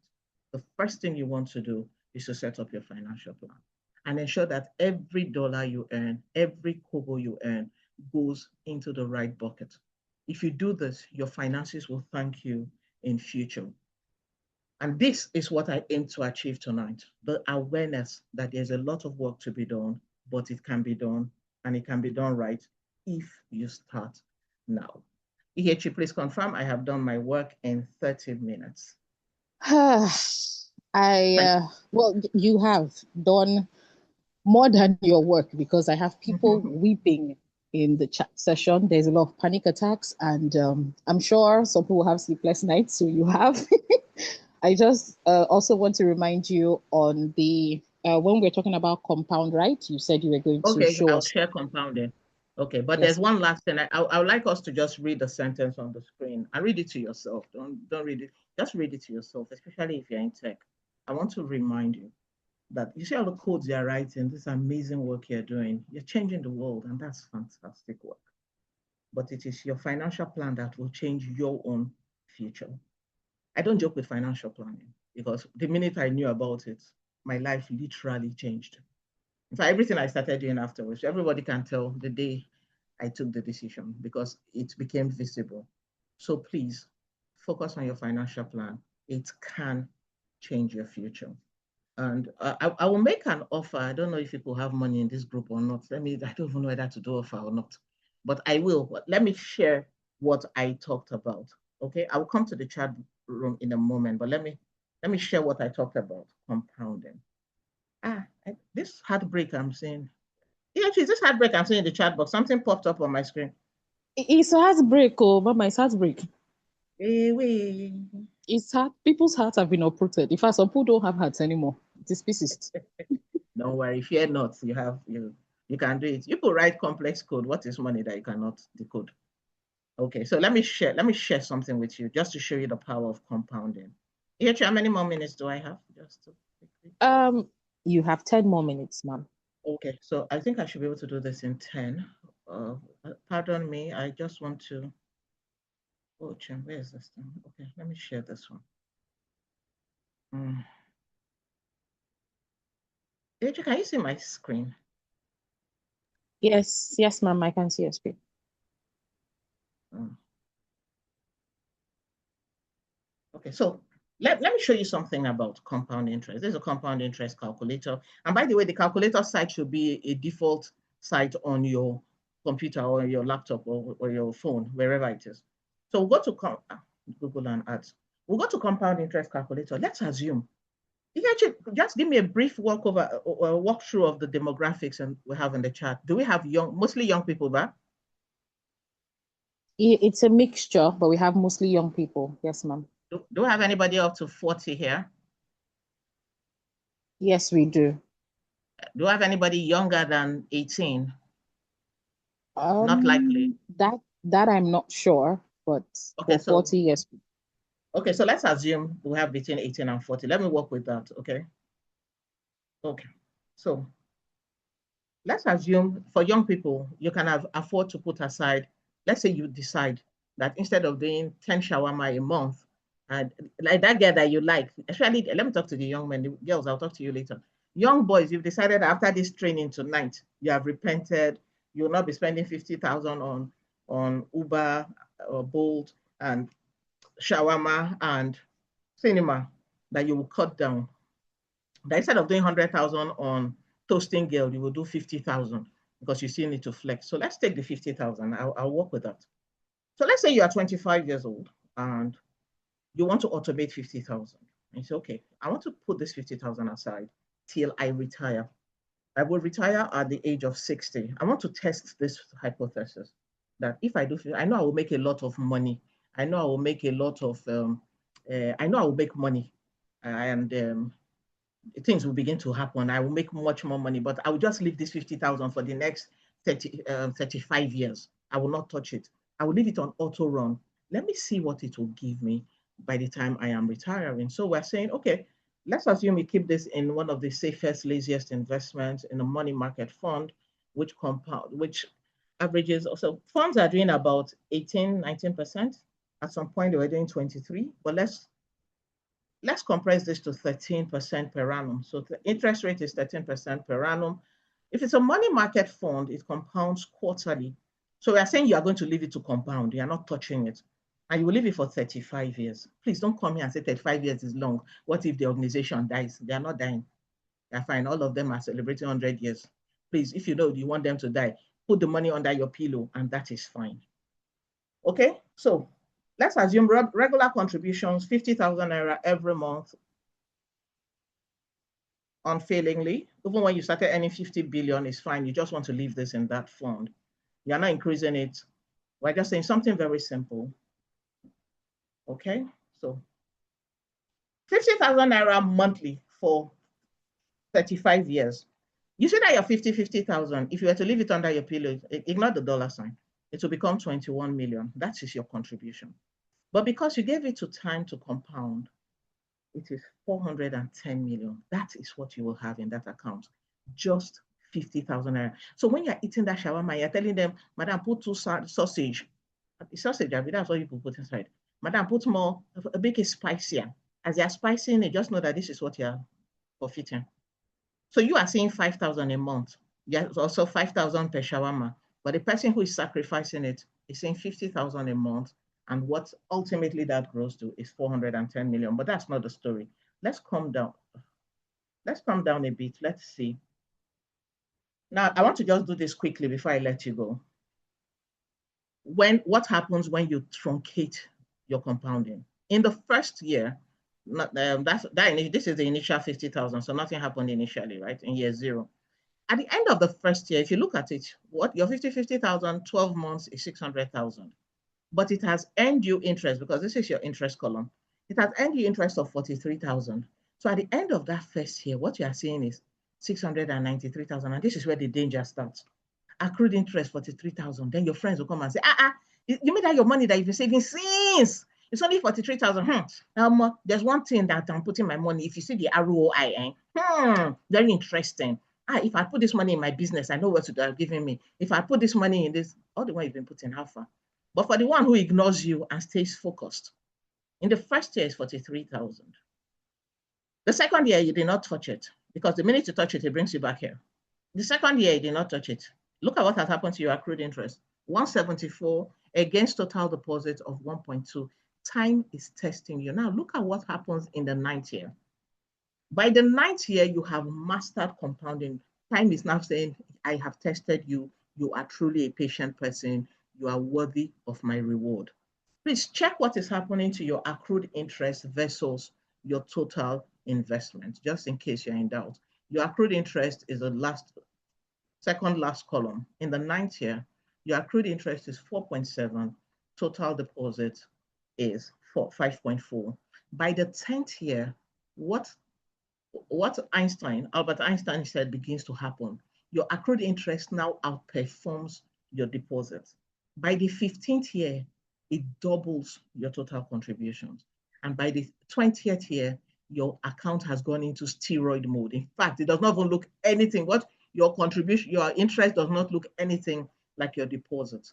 The first thing you want to do is to set up your financial plan and ensure that every dollar you earn, every kobo you earn goes into the right bucket. If you do this, your finances will thank you in future. And this is what I aim to achieve tonight, the awareness that there's a lot of work to be done, but it can be done and it can be done right if you start now. EHE, please confirm I have done my work in 30 minutes. Thank Well, you have done more than your work because I have people you. weeping in the chat session. There's a lot of panic attacks, and I'm sure some people have sleepless nights, so you have. I just also want to remind you on the when we're talking about compound, right? You said you were going to Okay, show I'll us. share compounding. Okay, but there's Yes. one last thing. I would like us to just read the sentence on the screen and read it to yourself. Don't read it. Just read it to yourself, especially if you're in tech. I want to remind you that you see all the codes you're writing, this amazing work you're doing. You're changing the world, and that's fantastic work. But it is your financial plan that will change your own future. I don't joke with financial planning because the minute I knew about it, my life literally changed. In fact, everything I started doing afterwards, everybody can tell the day I took the decision because it became visible. So please focus on your financial plan. It can change your future. And I will make an offer. I don't know if people have money in this group or not. I don't even know whether to do offer or not, but I will. But let me share what I talked about. Okay, I will come to the chat room in a moment, but let me share what I talked about. Compounding. This heartbreak I'm seeing. Yeah, actually, this heartbreak I'm seeing in the chat box. Something popped up on my screen. It's heartbreak, oh, Mama, it's heartbreak. Hey. It's heart. People's hearts have been uprooted. In fact, some people don't have hearts anymore. It is pieces. Don't worry, fear not. You can do it. You could write complex code. What is money that you cannot decode? Okay, so let me share something with you just to show you the power of compounding. Actually, how many more minutes do I have? Just to quickly. Um, you have 10 more minutes, ma'am. Okay, so I think I should be able to do this in 10. Pardon me, I just want to. Oh, where is this thing? Okay, let me share this one. Mm. Deji, can you see my screen? Yes, yes, ma'am, I can see your screen. Mm. Okay, so let me show you something about compound interest. This is a compound interest calculator. And by the way, the calculator site should be a default site on your computer or your laptop or your phone, wherever it is. So we'll go to Google and ads. We'll go to compound interest calculator. Let's assume. You can just give me a brief walkthrough of the demographics and we have in the chat. Do we have mostly young people back? It's a mixture, but we have mostly young people. Yes, ma'am. Do we have anybody up to 40 here? Yes, we do. Do we have anybody younger than 18? Not likely. That I'm not sure, but Okay, for so 40 years. okay, so let's assume we have between 18 and 40. Let me work with that, okay? Okay. So let's assume for young people, you can afford to put aside, let's say you decide that instead of doing 10 shawarma a month, and like that girl that you like, actually, let me talk to the young men, the girls, I'll talk to you later. Young boys, you've decided after this training tonight, you have repented, you'll not be spending 50,000 on Uber or Bolt and shawarma and cinema, that you will cut down. That instead of doing 100,000 on toasting girl, you will do 50,000 because you still need to flex. So let's take the 50,000. I'll work with that. So let's say you are 25 years old and you want to automate 50,000. And you say, okay, I want to put this 50,000 aside till I retire. I will retire at the age of 60. I want to test this hypothesis that if I do, I know I will make a lot of money. I know I will make a lot of, I know I will make money and things will begin to happen. I will make much more money, but I will just leave this 50,000 for the next 35 years. I will not touch it. I will leave it on auto run. Let me see what it will give me by the time I am retiring. So we're saying, okay, let's assume we keep this in one of the safest, laziest investments in a money market fund, which averages also funds are doing about 18, 19%. At some point they were doing 23, but let's compress this to 13% per annum. So the interest rate is 13% per annum. If it's a money market fund, it compounds quarterly. So we are saying you are going to leave it to compound. You are not touching it. And you will leave it for 35 years. Please don't come here and say 35 years is long. What if the organization dies? They are not dying. They're fine. All of them are celebrating 100 years. Please, if you know you want them to die, put the money under your pillow and that is fine. Okay, so let's assume regular contributions, 50,000 naira every month unfailingly. Even when you started earning 50 billion, is fine. You just want to leave this in that fund. You're not increasing it. We're just saying something very simple. Okay, so 50,000 naira monthly for 35 years. You see that you're 50,000. If you were to leave it under your pillow, ignore the dollar sign. It will become 21 million. That is your contribution. But because you gave it to time to compound, it is 410 million. That is what you will have in that account. Just 50,000 naira. So when you're eating that shawarma, you're telling them, Madam, put two sausage. Sausage, I mean, that's what you put inside. Madam, put more, make it spicier. As you're spicing it, just know that this is what you're forfeiting. So you are saying 5,000 a month. Yes, also 5,000 per shawarma. But the person who is sacrificing it is saying 50,000 a month. And what ultimately that grows to is 410 million. But that's not the story. Let's come down. Let's come down a bit. Let's see. Now, I want to just do this quickly before I let you go. What happens when you truncate your compounding? In the first year, this is the initial 50,000. So nothing happened initially, right? In year zero. At the end of the first year, if you look at it, what your 50,000, 12 months is 600,000. But it has earned you interest because this is your interest column. It has earned you interest of 43,000. So at the end of that first year, what you are seeing is 693,000. And this is where the danger starts. Accrued interest 43,000. Then your friends will come and say, you mean that your money that you've been saving since? It's only 43,000. There's one thing that I'm putting my money. If you see the ROI, very interesting. If I put this money in my business, I know what they're giving me. If I put this money in this, all the one you've been putting, how far? But for the one who ignores you and stays focused, in the first year is 43,000. The second year, you did not touch it because the minute you touch it, it brings you back here. The second year, you did not touch it. Look at what has happened to your accrued interest. 174 against total deposit of 1.2. Time is testing you. Now, look at what happens in the ninth year. By the ninth year, you have mastered compounding. Time is now saying, I have tested you. You are truly a patient person. You are worthy of my reward. Please check what is happening to your accrued interest versus your total investment, just in case you're in doubt. Your accrued interest is the second last column. In the ninth year, your accrued interest is 4.7, total deposit is 5.4. By the 10th year, what Albert Einstein said begins to happen. Your accrued interest now outperforms your deposit. By the 15th year, it doubles your total contributions. And by the 20th year, your account has gone into steroid mode. In fact, it does not even look anything. What your contribution, your interest does not look anything like your deposit.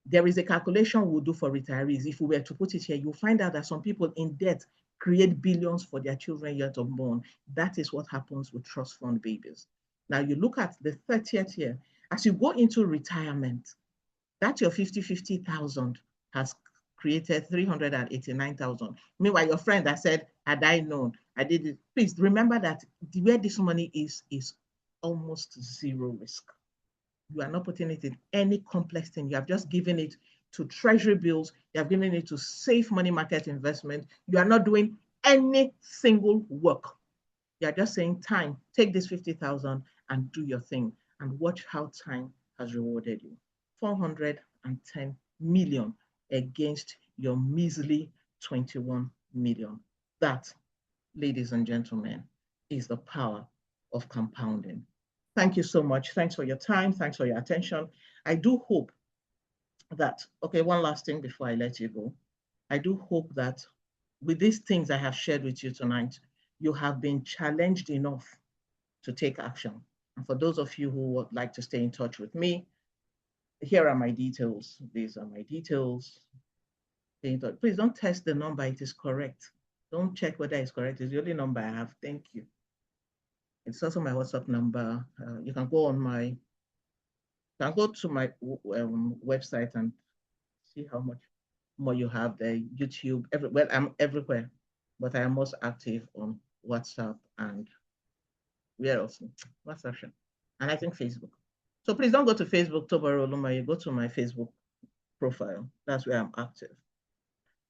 There is a calculation we'll do for retirees. If we were to put it here, you'll find out that some people in debt create billions for their children yet unborn. That is what happens with trust fund babies. Now you look at the 30th year, as you go into retirement, that your 50,000 has created 389,000. Meanwhile, your friend that said, had I known, I did it. Please remember that where this money is almost zero risk. You are not putting it in any complex thing. You have just given it to treasury bills. You have given it to safe money market investment. You are not doing any single work. You are just saying, time, take this 50,000 and do your thing and watch how time has rewarded you. 410 million against your measly 21 million. That, ladies and gentlemen, is the power of compounding. Thank you so much. Thanks for your time. Thanks for your attention. I do hope that, okay, one last thing before I let you go. I do hope that with these things I have shared with you tonight, you have been challenged enough to take action. And for those of you who would like to stay in touch with me, here are my details. These are my details. Please don't test the number. It is correct. Don't check whether it's correct. It's the only number I have. Thank you. It's also my WhatsApp number. You can go on my, to my website and see how much more you have there. YouTube, well, I'm everywhere, but I am most active on WhatsApp and where else? WhatsApp, and I think Facebook. So please don't go to Facebook, Tobaro Oluma. You go to my Facebook profile. That's where I'm active.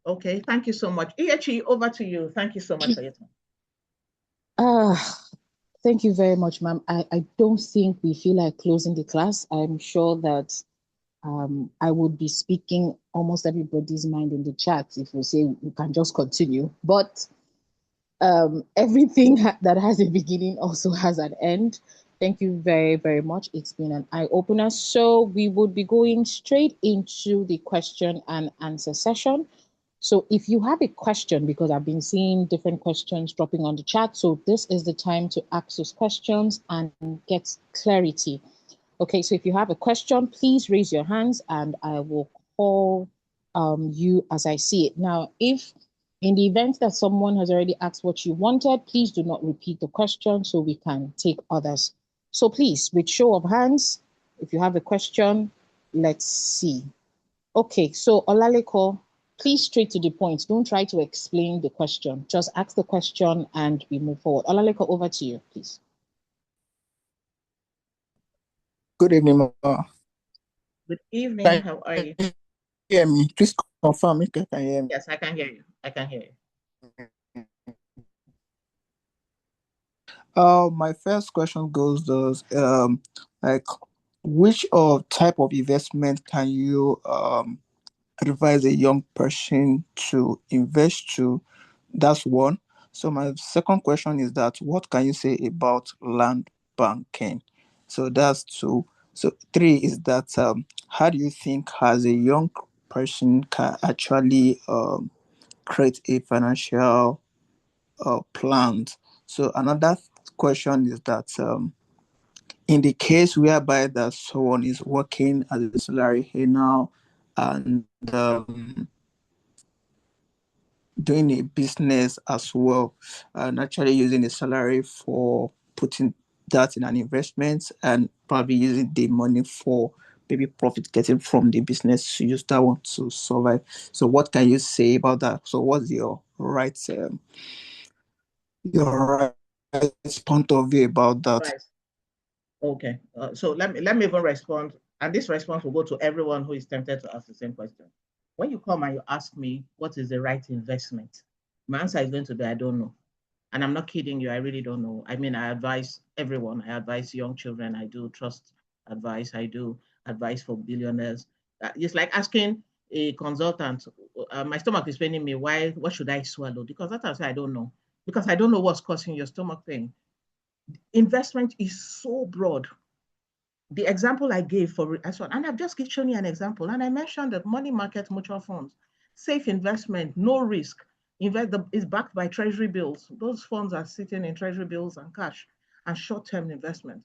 Okay, thank you so much. Ihechi, over to you. Thank you so much for your time. Thank you very much, ma'am. I don't think we feel like closing the class. I'm sure that I would be speaking almost everybody's mind in the chat if we say we can just continue. But everything that has a beginning also has an end. Thank you very, very much. It's been an eye-opener. So we would be going straight into the question and answer session. So if you have a question, because I've been seeing different questions dropping on the chat, so this is the time to ask those questions and get clarity. Okay, so if you have a question, please raise your hands and I will call you as I see it. Now, if in the event that someone has already asked what you wanted, please do not repeat the question so we can take others. So please, with show of hands, if you have a question, let's see. Okay, so Olaleko, please straight to the point. Don't try to explain the question. Just ask the question and we move forward. Olaleko, over to you, please. Good evening, Ma. Good evening. How are you? Hear me? Please confirm if you can hear me. Yes, I can hear you. I can hear you. My first question goes those like which type of investment can you advise a young person to invest to? That's one. So my second question is that what can you say about land banking? So that's two. So three is that how do you think as a young person can actually create a financial plan? So another question is that in the case whereby that someone is working as a salary here now and doing a business as well, and actually using the salary for putting that in an investment, and probably using the money for maybe profit getting from the business to use that one to survive. So what can you say about that? So what's your right point of view about that? Right. Okay. So let me even respond, and this response will go to everyone who is tempted to ask the same question. When you come and you ask me what is the right investment, my answer is going to be I don't know. And I'm not kidding you, I really don't know. I mean, I advise everyone. I advise young children. I do trust advice. I do advice for billionaires. It's like asking a consultant. My stomach is paining me. Why? What should I swallow? Because that's I don't know. Because I don't know what's causing your stomach pain. Investment is so broad. The example I gave for and I've just shown you an example, and I mentioned that money market mutual funds, safe investment, no risk, is backed by treasury bills. Those funds are sitting in treasury bills and cash and short-term investment.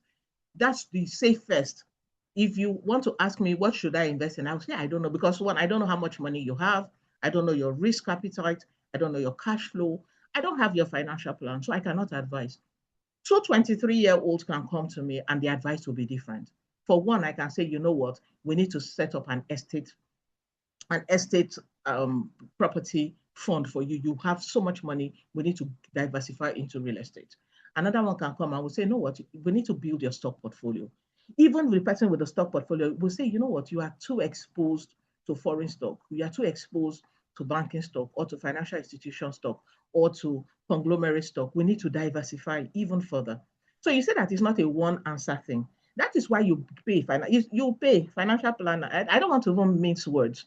That's the safest. If you want to ask me what should I invest in, I would say I don't know, because one, I don't know how much money you have, I don't know your risk appetite, I don't know your cash flow, I don't have your financial plan, so I cannot advise. Two 23-year-olds can come to me and the advice will be different. For one, I can say, you know what, we need to set up an estate um, property fund for you. You have so much money, we need to diversify into real estate. Another one can come and will say, you know what, we need to build your stock portfolio. Even the person with the stock portfolio will say, you know what, you are too exposed to foreign stock, you are too exposed to banking stock or to financial institution stock or to conglomerate stock. We need to diversify even further. So you say that it's not a one answer thing. That is why you pay you pay financial planner. I don't want to even mince words.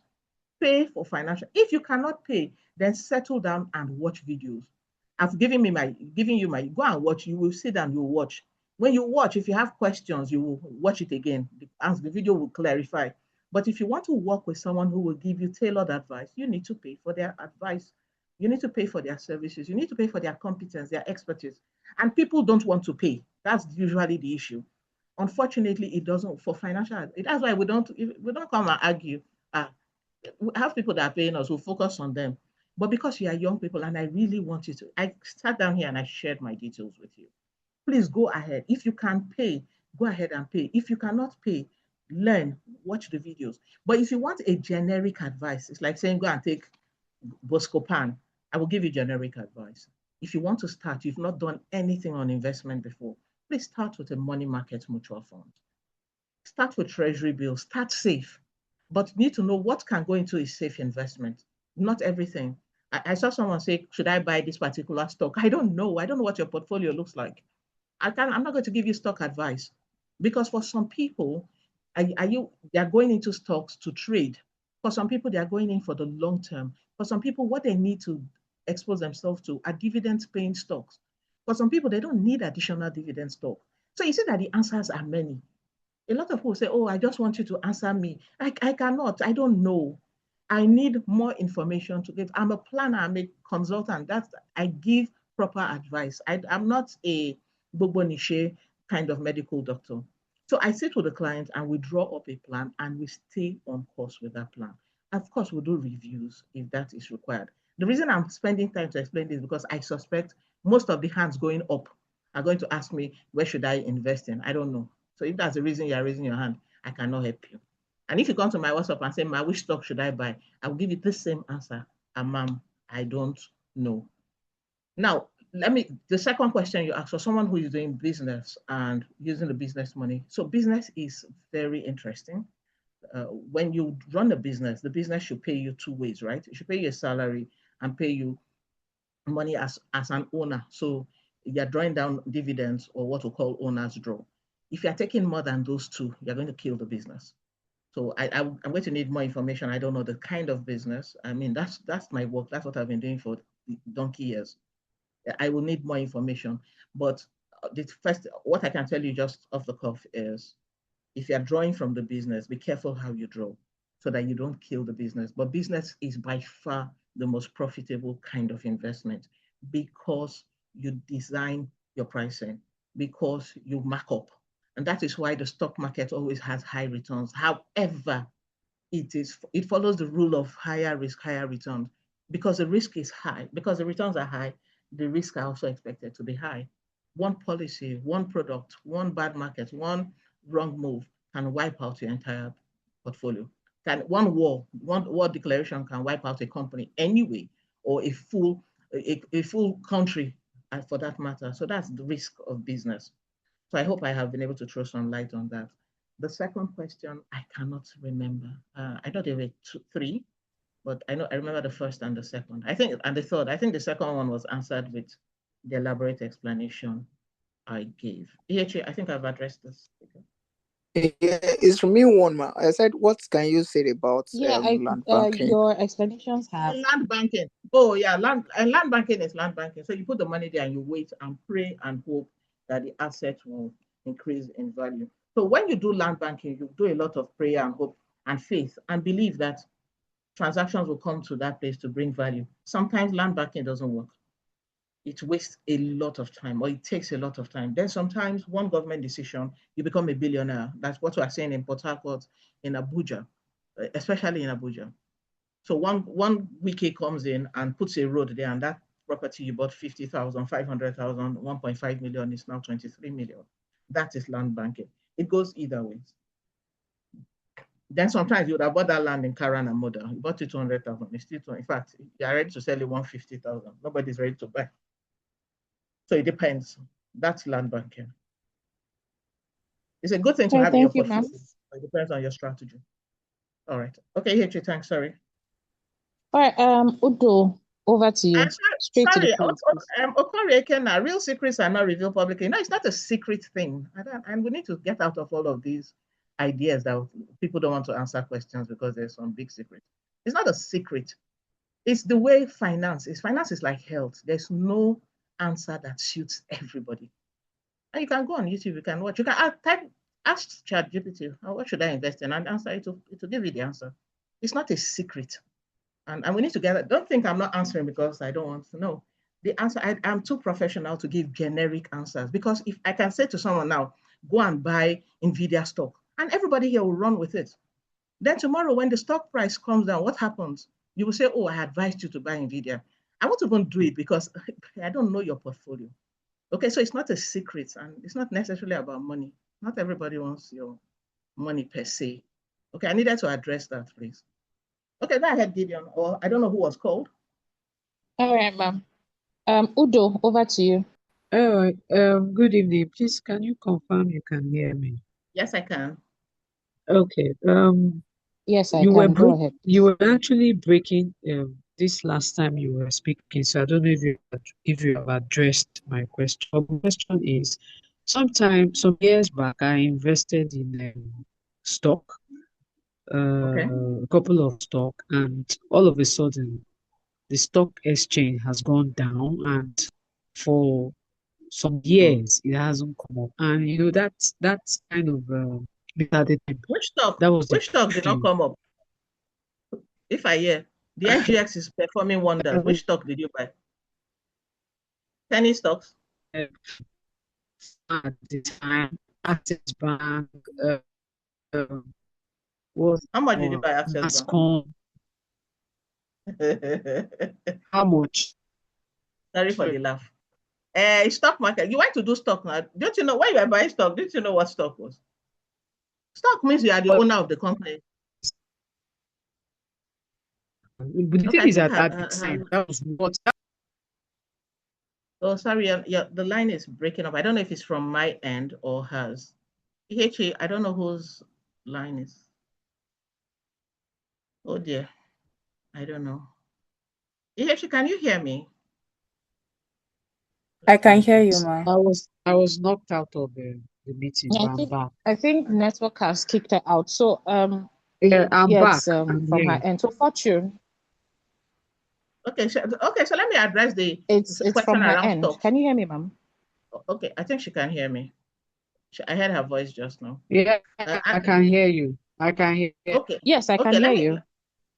Pay for financial. If you cannot pay, then settle down and watch videos. I've given me my giving you my go and watch. You will sit down, you will watch. When you watch, if you have questions, you will watch it again. The video will clarify. But if you want to work with someone who will give you tailored advice, you need to pay for their advice. You need to pay for their services. You need to pay for their competence, their expertise. And people don't want to pay. That's usually the issue. Unfortunately, it doesn't for financial. That's why we don't come and argue. Ah, we have people that are paying us, we'll focus on them. But because you are young people and I really want you to, I sat down here and I shared my details with you. Please go ahead. If you can pay, go ahead and pay. If you cannot pay, learn, watch the videos. But if you want a generic advice, it's like saying go and take Boscopan. I will give you generic advice. If you want to start, you've not done anything on investment before, please start with a money market mutual fund. Start with treasury bills, start safe, but you need to know what can go into a safe investment. Not everything. I saw someone say, should I buy this particular stock? I don't know. I don't know what your portfolio looks like. I'm not going to give you stock advice, because for some people, they are going into stocks to trade. For some people, they are going in for the long term. For some people, what they need to expose themselves to are dividend paying stocks. For some people, they don't need additional dividend stock. So you see that the answers are many. A lot of people say, oh, I just want you to answer me. I cannot. I don't know. I need more information to give. I'm a planner. I'm a consultant. I give proper advice. I'm not a bobo niche kind of medical doctor. So I sit with the client and we draw up a plan and we stay on course with that plan. Of course, we'll do reviews if that is required. The reason I'm spending time to explain this is because I suspect most of the hands going up are going to ask me, where should I invest in? I don't know. So if that's the reason you're raising your hand, I cannot help you. And if you come to my WhatsApp and say, Ma, which stock should I buy? I will give you the same answer. And ma'am, I don't know. Now, the second question you asked for someone who is doing business and using the business money. So business is very interesting. When you run a business, the business should pay you two ways, right? It should pay you a salary and pay you money as an owner. So you're drawing down dividends or what we call owner's draw. If you're taking more than those two, you're going to kill the business. So I'm going to need more information. I don't know the kind of business. I mean, that's my work. That's what I've been doing for donkey years. I will need more information. But the first, what I can tell you just off the cuff is, if you're drawing from the business, be careful how you draw so that you don't kill the business. But business is by far the most profitable kind of investment, because you design your pricing, because you mark up. And that is why the stock market always has high returns. However, it follows the rule of higher risk, higher return. because the risk is high, because the returns are high, the risks are also expected to be high. One policy, one product, one bad market, one wrong move can wipe out your entire portfolio. One war declaration can wipe out a company anyway, or a full country for that matter. So that's the risk of business. So I hope I have been able to throw some light on that. The second question, I cannot remember. I know there were three, but I remember the first and the second. And the third. I think the second one was answered with the elaborate explanation I gave. I think I've addressed this. Okay. Yeah, it's from me one man. I said, what can you say about Yeah, land banking? your explanations have. Land banking. Oh yeah, land banking is land banking. So you put the money there and you wait and pray and hope that the asset will increase in value. So when you do land banking, you do a lot of prayer and hope and faith and believe that transactions will come to that place to bring value. Sometimes land banking doesn't work. It wastes a lot of time, or it takes a lot of time. Then sometimes one government decision, you become a billionaire. That's what we are saying in Port Harcourt, in Abuja, especially in Abuja. So one wiki comes in and puts a road there, and that property you bought 50,000, 500,000, 1.5 million is now 23 million. That is land banking. It goes either way. Then sometimes you would have bought that land in Karan and Moda. You bought it 200,000. It's still, in fact, you're ready to sell it 150,000. Nobody's ready to buy. So it depends. That's land banking. It's a good thing to have in your portfolio. It depends on your strategy. All right. Okay, Hichi, thanks. Sorry. All right, Udo, over to you. Straight to the point. Okori, real secrets are not revealed publicly. No, it's not a secret thing. And we need to get out of all of these ideas that people don't want to answer questions because there's some big secret. It's not a secret. It's the way finance is. Finance is like health. There's no answer that suits everybody. And you can go on YouTube, you can watch. You can ask ChatGPT, what should I invest in? And answer it to give you the answer. It's not a secret. And we need to get it. Don't think I'm not answering because I don't want to know. The answer, I'm too professional to give generic answers, because if I can say to someone now, go and buy NVIDIA stock, and everybody here will run with it. Then tomorrow when the stock price comes down, what happens? You will say, oh, I advised you to buy NVIDIA. I won't even do it because I don't know your portfolio. Okay, so it's not a secret, and it's not necessarily about money. Not everybody wants your money per se. Okay, I needed to address that, please. Okay, go ahead, Gideon. Or I don't know who was called. All right, ma'am. Udo, over to you. All right. Good evening. Please, can you confirm you can hear me? Yes, I can. Okay. Yes, I can. Go ahead. You were actually breaking this last time you were speaking, so I don't know if you have addressed my question. But my question is, some years back, I invested in stock, Okay. a couple of stock, and all of a sudden, the stock exchange has gone down, and for some years it hasn't come up, and that's kind of at the time. Which stock? That was the Which stock did not come up? If I hear the NGX is performing wonders, which stock did you buy? Penny stocks? at the time, Access Bank, was How much did you buy Access Ascom. Bank? How much? Sorry for the laugh. Stock market. You went to do stock now. Don't you know when you were buying stock? Didn't you know what stock was? Stock means you are the owner of the company. But the Okay, thing I is think that at the time, that was what. Oh, sorry, the line is breaking up. I don't know if it's from my end or hers. I don't know whose line is. Oh dear, I don't know. Can you hear me? I can hear you, ma. I was knocked out of the meeting, but I'm back. I think network has kicked her out. So Yeah, I'm back. it's from her end. So Fortune, Okay, so let me address the it's question from her around end. stocks. Can you hear me, ma'am? Okay, I think she can hear me. I heard her voice just now. Yeah, I can hear you. I can hear. Okay. Yes, I can Okay, hear you.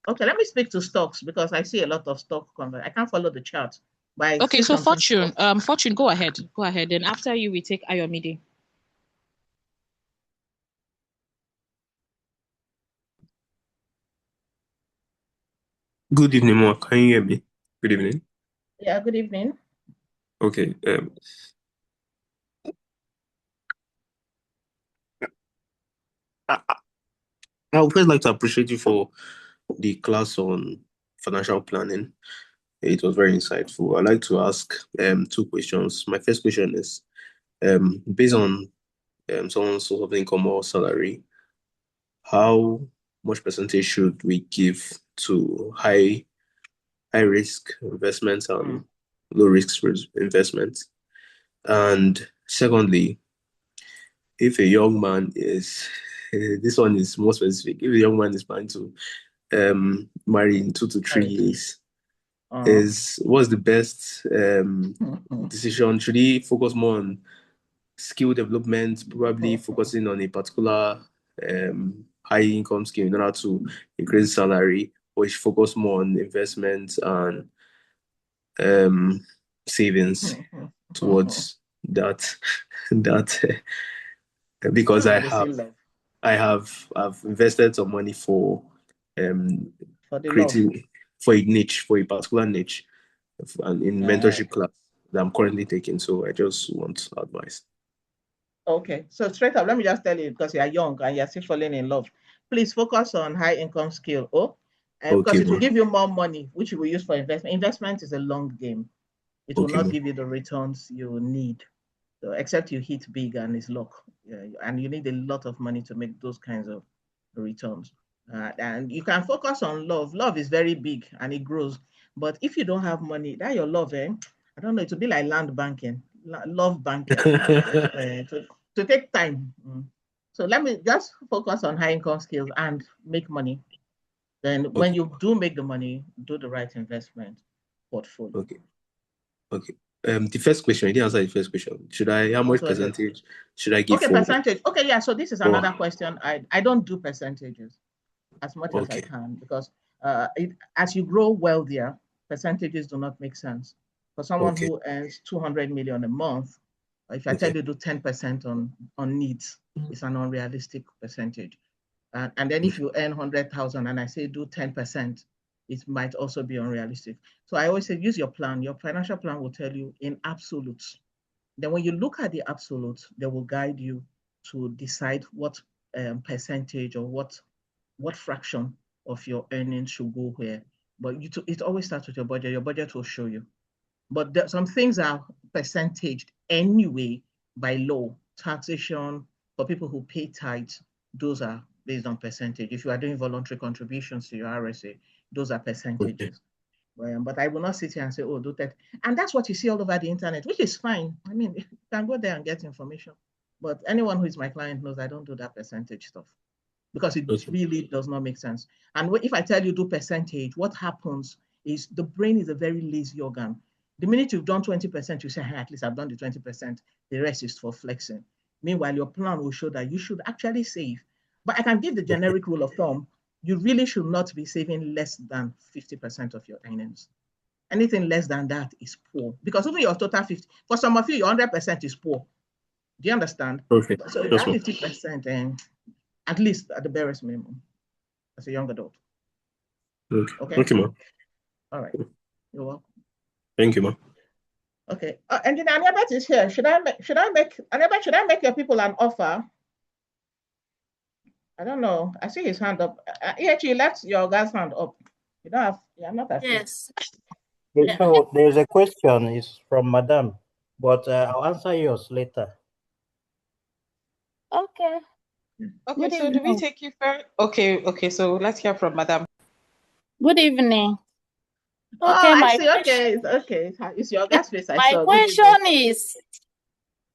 Okay, let me speak to stocks because I see a lot of stock convert. I can't follow the chart, but I Okay, see so something. Fortune, go ahead. Go ahead. And after you, we take Ayomide. Good evening, Ma. Can you hear me? Good evening. Yeah, good evening. Okay. I, I would first like to appreciate you for the class on financial planning. It was very insightful. I'd like to ask two questions. My first question is based on someone's source of income or salary, how much percentage should we give to high risk investments and low risk investments? And secondly, if a young man is this one is more specific. If a young man is planning to marry in 2 to 3 Right. years, what's the best decision? Should he focus more on skill development, probably focusing on a particular high income skill in order to increase salary, or he should focus more on investments and savings towards that that because I've invested some money for the creating for a niche, for a particular niche, and in mentorship class that I'm currently taking. So I just want advice. Okay, so straight up, let me just tell you, because you are young and you're still falling in love, please focus on high income skill. Because it will give you more money, which you will use for investment. Investment is a long game. It will not give you the returns you need. So except you hit big and it's luck. And you need a lot of money to make those kinds of returns. And you can focus on love. Love is very big and it grows. But if you don't have money, that your love, I don't know, it will be like land banking, love banking. to take time. So let me just focus on high income skills and make money. Then when you do make the money, do the right investment portfolio. Okay. The first question, I didn't answer the first question. How much percentage should I give? Okay, percentage. Okay, yeah. So this is another question. I don't do percentages as much as I can, because as you grow wealthier, percentages do not make sense. For someone who earns 200 million a month, if I tell you do 10% on needs, it's an unrealistic percentage. And then if you earn 100,000 and I say do 10%, it might also be unrealistic. So I always say use your plan. Your financial plan will tell you in absolutes. Then when you look at the absolutes, they will guide you to decide what percentage or what fraction of your earnings should go where. But it always starts with your budget. Your budget will show you. But some things are percentaged anyway by law. Taxation for people who pay tithes, those are based on percentage. If you are doing voluntary contributions to your RSA, those are percentages. But I will not sit here and say, oh, do that. And that's what you see all over the internet, which is fine. I mean, you can go there and get information. But anyone who is my client knows I don't do that percentage stuff, because it really does not make sense. And if I tell you do percentage, what happens is the brain is a very lazy organ. The minute you've done 20%, you say, hey, at least I've done the 20%. The rest is for flexing. Meanwhile, your plan will show that you should actually save. But I can give the generic rule of thumb. You really should not be saving less than 50% of your earnings. Anything less than that is poor. Because even your total 50, for some of you, your 100% is poor. Do you understand? So that 50%, at least at the barest minimum, as a young adult. Okay, ma. All right. You're welcome. Thank you, ma. Okay. Engineer Anabet is here. Should I make your people an offer? I don't know. I see his hand up. He actually left your guy's hand up. You don't have. Yeah, I'm not afraid. Yes. So there's a question. It's from Madam, but I'll answer yours later. Okay. Okay, so do we take you first? Okay, so let's hear from Madam. Good evening. Okay, I see. Okay. It's your gas face. My question is,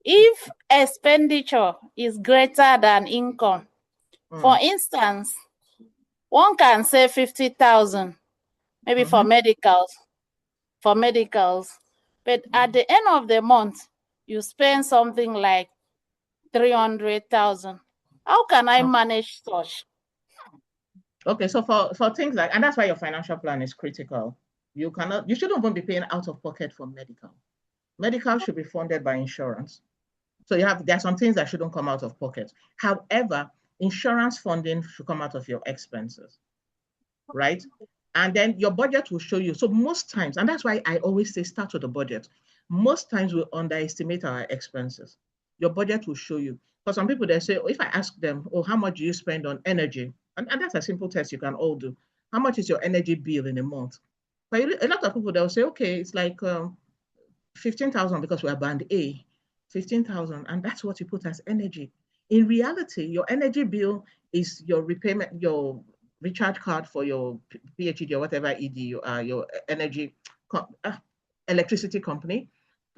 if expenditure is greater than income, for instance, one can say 50,000, maybe for medicals, but at the end of the month, you spend something like 300,000. How can I manage such? Okay, so for things like, and that's why your financial plan is critical. You shouldn't even be paying out of pocket for medical. Medical should be funded by insurance. So there are some things that shouldn't come out of pocket. However, insurance funding should come out of your expenses, right? And then your budget will show you. So most times, and that's why I always say start with the budget. Most times we underestimate our expenses. Your budget will show you. For some people, they say, oh, if I ask them, oh, how much do you spend on energy? And that's a simple test you can all do. How much is your energy bill in a month? But a lot of people, they'll say, okay, it's like 15,000 because we're band A, 15,000. And that's what you put as energy. In reality, your energy bill is your repayment, your recharge card for your PhD or whatever ED you are, your energy, electricity company,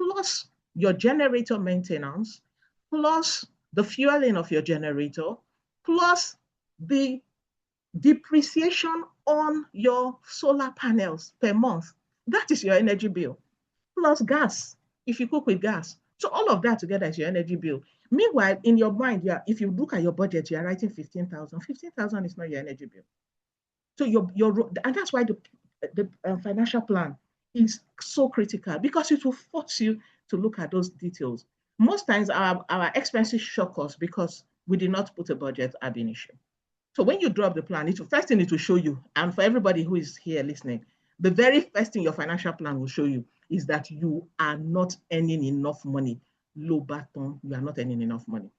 plus your generator maintenance, plus the fueling of your generator, plus the depreciation on your solar panels per month. That is your energy bill, plus gas, if you cook with gas. So all of that together is your energy bill. Meanwhile, in your mind, if you look at your budget, you're writing 15,000. 15,000 is not your energy bill. So and that's why the financial plan is so critical, because it will force you to look at those details. Most times our expenses shock us because we did not put a budget ab initio. So when you drop the plan, first thing it will show you, and for everybody who is here listening, the very first thing your financial plan will show you is that you are not earning enough money. Low button, you are not earning enough money.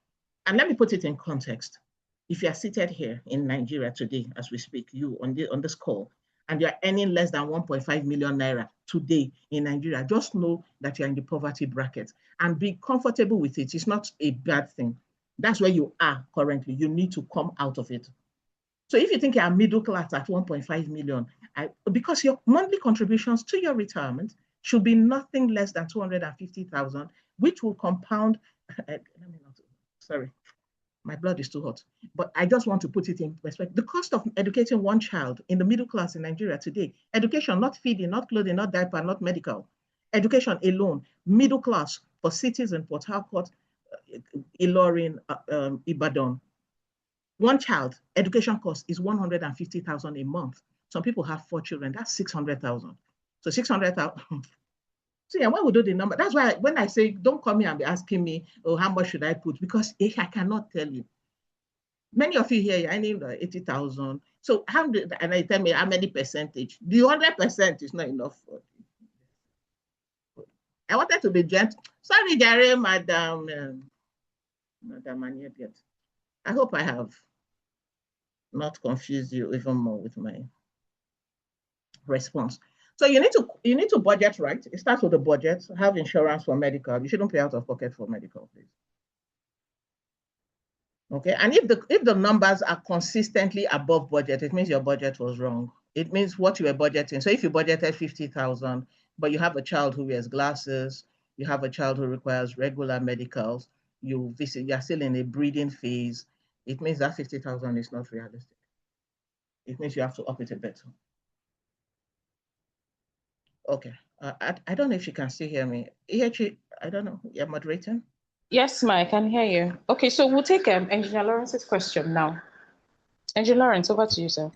And let me put it in context. If you are seated here in Nigeria today, as we speak, you on this call, and you're earning less than 1.5 million naira today in Nigeria, just know that you're in the poverty bracket and be comfortable with it. It's not a bad thing. That's where you are currently. You need to come out of it. So if you think you're middle class at 1.5 million, because your monthly contributions to your retirement should be nothing less than 250,000, which will compound. Sorry, my blood is too hot. But I just want to put it in perspective. The cost of educating one child in the middle class in Nigeria today, education, not feeding, not clothing, not diaper, not medical, education alone, middle class for cities in Port Harcourt, Ilorin, Ibadan, one child education cost is 150,000 a month. Some people have 4 children. That's 600,000. So 600,000. So yeah, when we do the number, that's why when I say don't come here and be asking me, oh, how much should I put? Because I cannot tell you. Many of you here, I need 80,000. So and I tell me how many percentage? The 100% is not enough. I wanted to be gentle. Sorry, Gary, Madam Aniet. I hope I have not confuse you even more with my response. So you need to budget right. It starts with the budget. Have insurance for medical. You shouldn't pay out of pocket for medical, please. Okay, and if the numbers are consistently above budget, it means your budget was wrong. It means what you were budgeting. So if you budgeted 50,000, but you have a child who wears glasses, you have a child who requires regular medicals, you're still in a breeding phase, it means that 50,000 is not realistic. It means you have to up it a bit. Okay. I don't know if you can still hear me. I don't know. You're moderating? Yes, Ma, I can hear you. Okay, so we'll take Engineer Lawrence's question now. Engineer Lawrence, over to you, sir.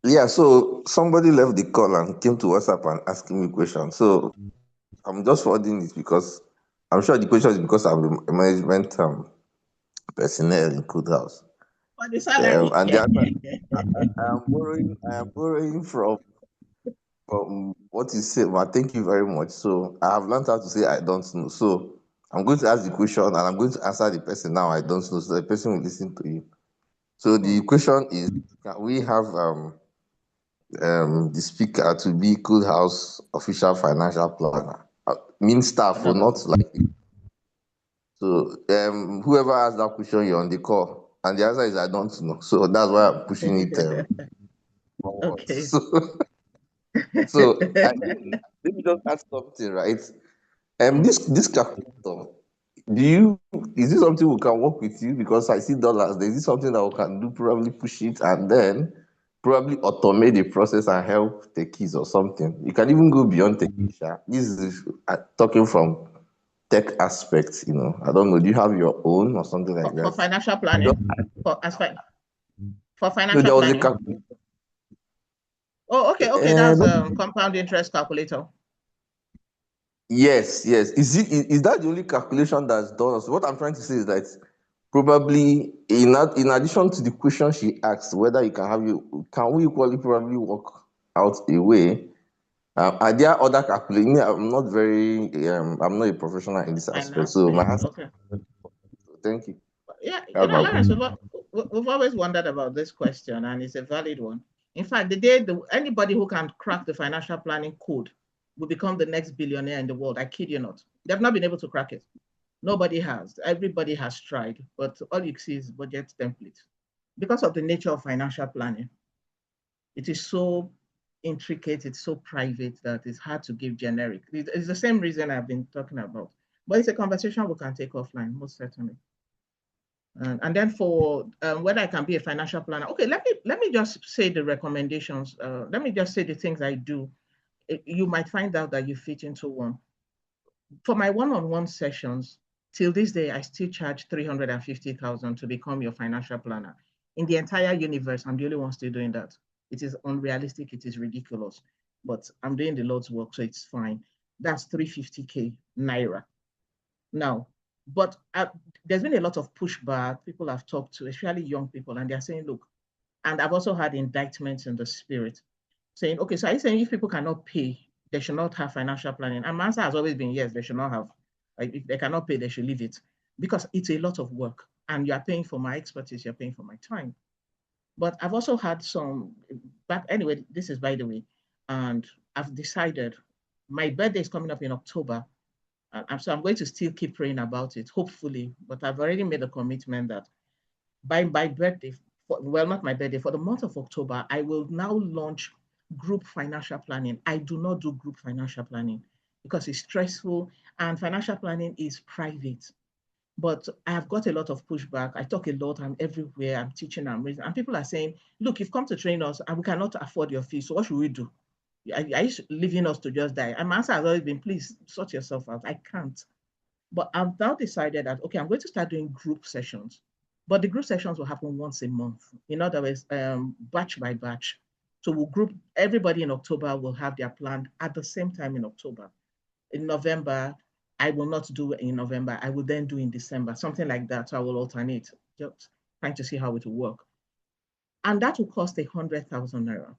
Yeah, so somebody left the call and came to WhatsApp and asking me questions. So I'm just forwarding it because I'm sure the question is because I'm a management personnel in KodeHauz. For the salary. And the answer, I am borrowing from what you said. Well, thank you very much. So I have learned how to say I don't know. So I'm going to ask the question and I'm going to answer the person now I don't know. So the person will listen to you. So the question is, can we have the speaker to be KodeHauz official financial planner? Mean staff or not like it. So whoever asked that question, you're on the call. And the answer is I don't know. So that's why I'm pushing it forward. Okay. So let me just ask something, right? This calculator, is this something we can work with you? Because I see dollars. Is this something that we can do? Probably push it and then probably automate the process and help Techies or something. You can even go beyond Techies. This is talking from tech aspects, I don't know. Do you have your own or something like that? For financial planning? For No, financial there was a planning? calculator. Oh, okay. That's compound interest calculator. Yes. Is that the only calculation that's done? So what I'm trying to say is that probably in addition to the question she asked, whether can we equally probably work out a way? Are there other calculations? I'm not I'm not a professional in this aspect, Finance so my thing. answer. Okay. Thank you. Yeah, That's my Lawrence, opinion. we've always wondered about this question, and it's a valid one. In fact, anybody who can crack the financial planning code will become the next billionaire in the world. I kid you not. They've not been able to crack it. Nobody has. Everybody has tried, but all you see is budget template. Because of the nature of financial planning, it is so intricate, it's so private that it's hard to give generic. It's the same reason I've been talking about. But it's a conversation we can take offline, most certainly. And then for whether I can be a financial planner, okay, let me just say the recommendations. Let me just say the things I do. You might find out that you fit into one. For my one-on-one sessions, till this day, I still charge 350,000 to become your financial planner. In the entire universe, I'm the only one still doing that. It is unrealistic, it is ridiculous, but I'm doing the Lord's work, so it's fine. That's 350K Naira. Now, but there's been a lot of pushback. People have talked to, especially young people, and they're saying, look, and I've also had indictments in the spirit saying, okay, so are you saying if people cannot pay, they should not have financial planning? And my answer has always been yes, they should not have. Like, if they cannot pay, they should leave it because it's a lot of work and you are paying for my expertise, you're paying for my time. But I've also had some, but anyway, this is by the way, and I've decided my birthday is coming up in October. So I'm going to still keep praying about it, hopefully, but I've already made a commitment that by my birthday, well, not my birthday, for the month of October, I will now launch group financial planning. I do not do group financial planning because it's stressful and financial planning is private. But I have got a lot of pushback. I talk a lot, I'm everywhere, I'm teaching, I'm raising, and people are saying, look, you've come to train us and we cannot afford your fees, so what should we do? Are you leaving us to just die? And my answer has always been, please sort yourself out. I can't. But I've now decided that, okay, I'm going to start doing group sessions. But the group sessions will happen once a month. In other words, batch by batch. So we'll group, everybody in October will have their plan at the same time in October. In November, I will not do it in November. I will then do in December, something like that. So I will alternate, just trying to see how it will work. And that will cost 100,000 Naira.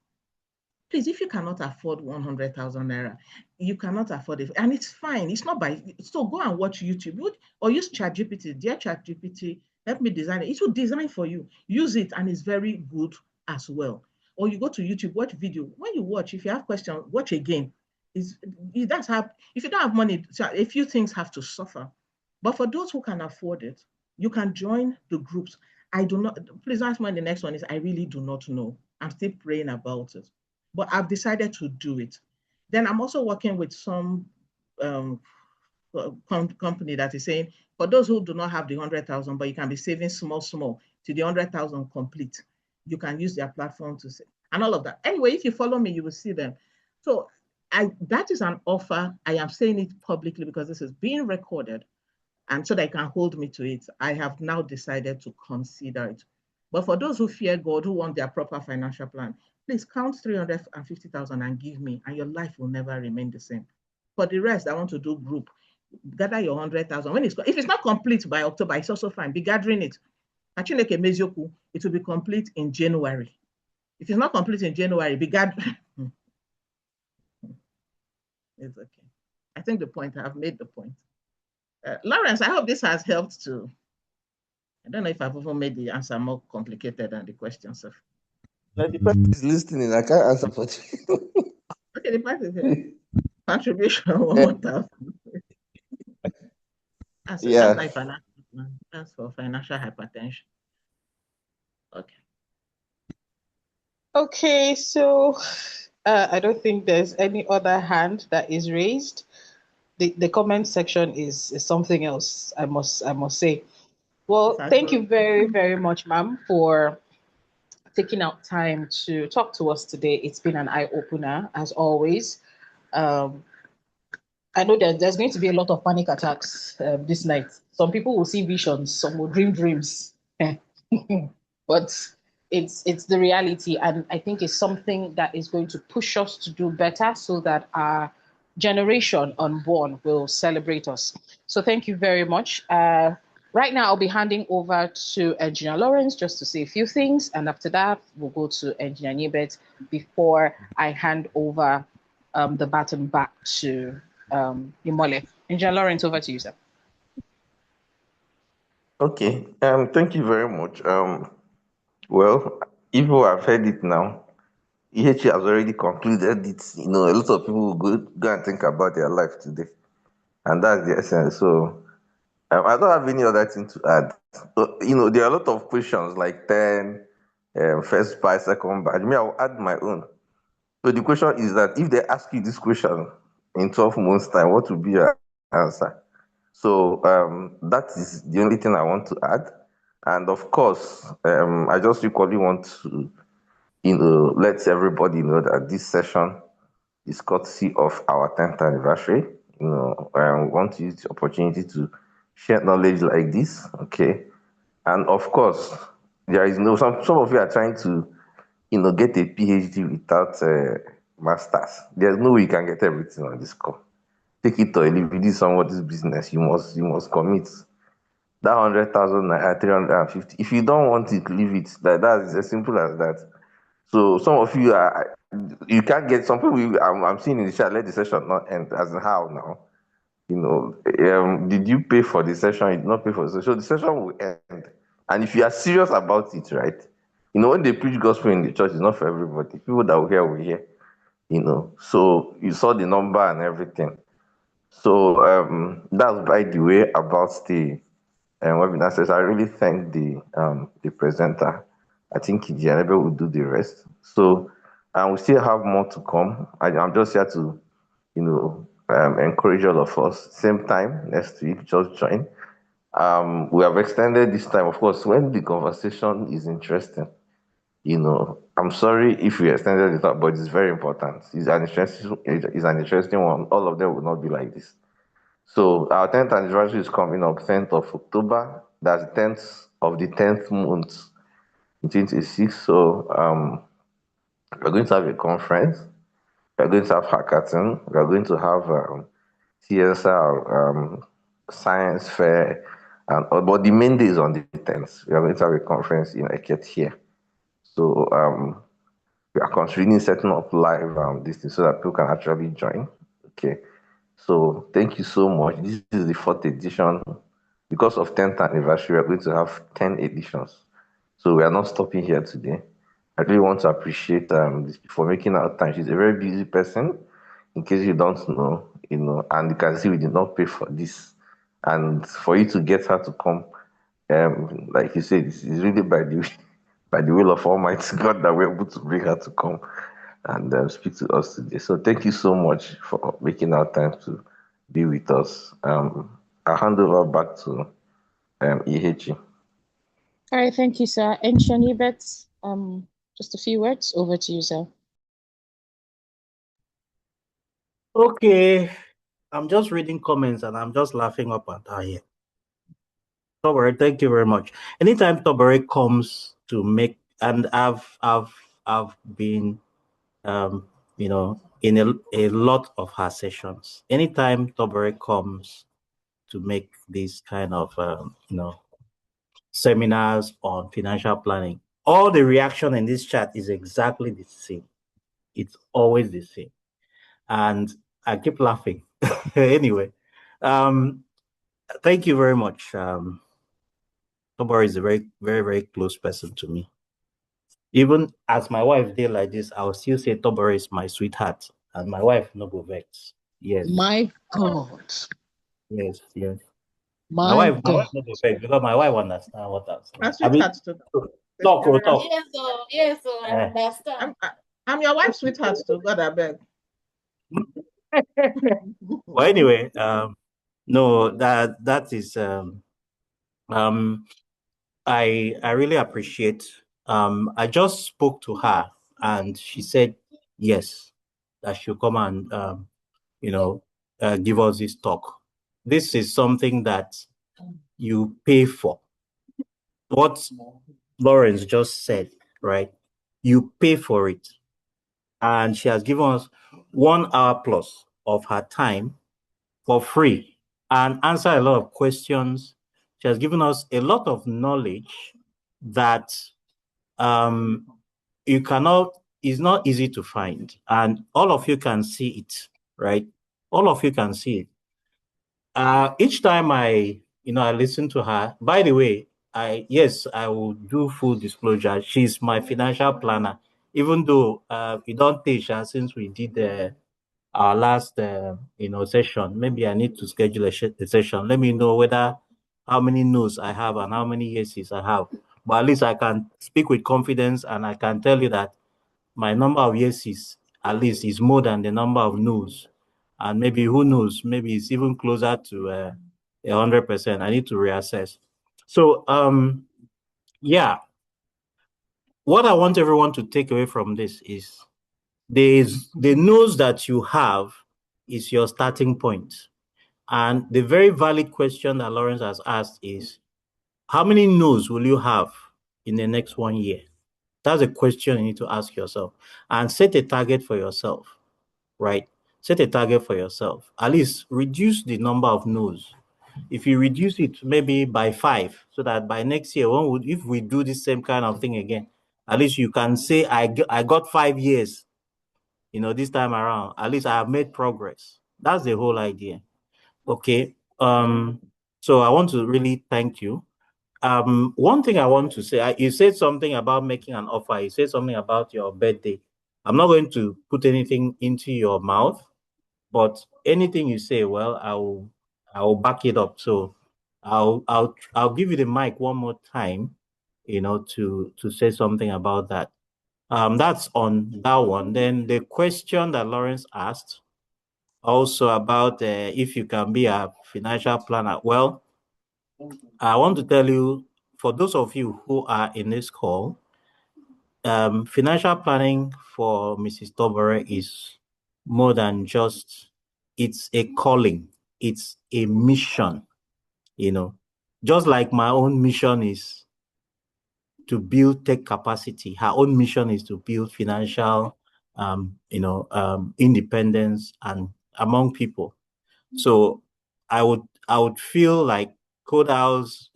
Please, if you cannot afford 100,000 Naira, you cannot afford it. And it's fine. It's not by, so go and watch YouTube or use ChatGPT. Dear ChatGPT, help me design it. It will design for you. Use it and it's very good as well. Or you go to YouTube, watch video. When you watch, if you have questions, watch again. That's how, if you don't have money, a few things have to suffer. But for those who can afford it, you can join the groups. I do not, please ask me the next one is, I really do not know. I'm still praying about it. But I've decided to do it. Then I'm also working with some company that is saying, for those who do not have the 100,000, but you can be saving small to the 100,000 complete, you can use their platform to save and all of that. Anyway, if you follow me, you will see them. So that is an offer. I am saying it publicly because this is being recorded and so they can hold me to it. I have now decided to consider it. But for those who fear God, who want their proper financial plan, please count 350,000 and give me, and your life will never remain the same. For the rest, I want to do group. Gather your 100,000. If it's not complete by October, it's also fine. Be gathering it. It will be complete in January. If it's not complete in January, be gathering. It's okay. I think I've made the point. Lawrence, I hope this has helped too. I don't know if I've even made the answer more complicated than the question. So. The person is listening. I can't answer for you. Okay, the part is here. Contribution 1,000. That's my financial plan. That's for financial hypertension. Okay. Okay, so I don't think there's any other hand that is raised. The comment section is something else, I must say. Well, thank you very, very much, ma'am, for taking out time to talk to us today. It's been an eye-opener, as always. I know that there's going to be a lot of panic attacks this night. Some people will see visions, some will dream dreams. But it's the reality, and I think it's something that is going to push us to do better so that our generation unborn will celebrate us. So thank you very much. Right now, I'll be handing over to Engineer Lawrence just to say a few things, and after that, we'll go to Engineer Nibet before I hand over the baton back to Imole. Engineer Lawrence, over to you, sir. Okay. Thank you very much. Well, even I've heard it now. EHE has already concluded it. A lot of people will go and think about their life today, and that's the essence. So I don't have any other thing to add. There are a lot of questions like 10, first by second by. Me, I'll add my own. So the question is that if they ask you this question in 12 months' time, what will be your answer? So that is the only thing I want to add. And of course, I just equally want to, let everybody know that this session is courtesy of our 10th anniversary. I want to use the opportunity to share knowledge like this. Okay. And of course, there is some of you are trying to, get a PhD without masters. There's no way you can get everything on this call. Take it or leave it. This is somebody's business. You must commit that 100,000 naira, 350. If you don't want it, leave it. That's as simple as that. So some of you you can't get some people. I'm seeing in the chat. Let the session not end. As in how now? Did you pay for the session? You did not pay for the session. So the session will end. And if you are serious about it, right? When they preach gospel in the church, it's not for everybody. People that will hear will hear. So you saw the number and everything. So that's by the way about the webinar session. I really thank the presenter. I think Janebe will do the rest. So we still have more to come. I'm just here to encourage all of us. Same time next week, just join. We have extended this time, of course, when the conversation is interesting. I'm sorry if we extended it up, but it's very important. It's an interesting one. All of them will not be like this. So our 10th anniversary is coming up 10th of October. That's 10th of the 10th month in 2026. So we're going to have a conference. We're going to have hackathon. We're going to have CSR, science fair, but the main day is on the 10th. We are going to have a conference in Eket here. So we are considering setting up live this thing so that people can actually join. Okay. So thank you so much. This is the 4th edition. Because of 10th anniversary, we are going to have 10 editions. So we are not stopping here today. I really want to appreciate this for making out time. She's a very busy person. In case you don't know, and you can see we did not pay for this. And for you to get her to come, like you said, it's really by the will of Almighty God that we're able to bring her to come and speak to us today. So thank you so much for making our time to be with us. I'll hand over back to EHE. All right, thank you, sir. Engineer Nibet, just a few words. Over to you, sir. Okay, I'm just reading comments and I'm just laughing up and down here. Tobere, thank you very much. Anytime Tobere comes to make, and I've been, in a lot of her sessions. Anytime Tobere comes to make these kind of, seminars on financial planning, all the reaction in this chat is exactly the same. It's always the same. And I keep laughing. Anyway, thank you very much. Tobere is a very, very, very close person to me. Even as my wife did like this, I will still say Tobere is my sweetheart. And my wife, no go vex. Yes. My God. Yes, yes. My wife God. no go vex because my wife understand what I'm saying. My sweetheart too. Talk. Yes, I understand. I'm your wife's sweetheart too. God, I beg. Well, anyway, no, that is I really appreciate. I just spoke to her and she said yes, that she'll come and give us this talk. This is something that you pay for. What Lawrence just said, right? You pay for it. And she has given us 1 hour plus of her time for free and answer a lot of questions She has given us a lot of knowledge that you cannot, is not easy to find. And all of you can see it, right? All of you can see it. Each time I listen to her, by the way, I will do full disclosure. She's my financial planner, even though we don't teach her since we did our last session. Maybe I need to schedule a session. Let me know whether how many no's I have and how many yeses I have. But at least I can speak with confidence, and I can tell you that my number of yeses at least is more than the number of no's. And maybe, who knows, maybe it's even closer to 100%. I need to reassess. So yeah, what I want everyone to take away from this is the no's that you have is your starting point. And the very valid question that Lawrence has asked is, how many no's will you have in the next 1 year? That's a question you need to ask yourself, and set a target for yourself, right? Set a target for yourself. At least reduce the number of no's. If you reduce it maybe by 5, so that by next year, if we do the same kind of thing again, at least you can say, I got 5 years, this time around. At least I have made progress. That's the whole idea. Okay. So I want to really thank you. One thing I want to say, you said something about making an offer. You said something about your birthday. I'm not going to put anything into your mouth, but anything you say, well, I will back it up. So I'll give you the mic one more time, to say something about that. That's on that one. Then the question that Lawrence asked also about if you can be a financial planner. Well, I want to tell you, for those of you who are in this call, financial planning for Mrs. Tobere is more than just, it's a calling, it's a mission, just like my own mission is to build tech capacity. Her own mission is to build financial, independence and among people. So I would feel like KodeHauz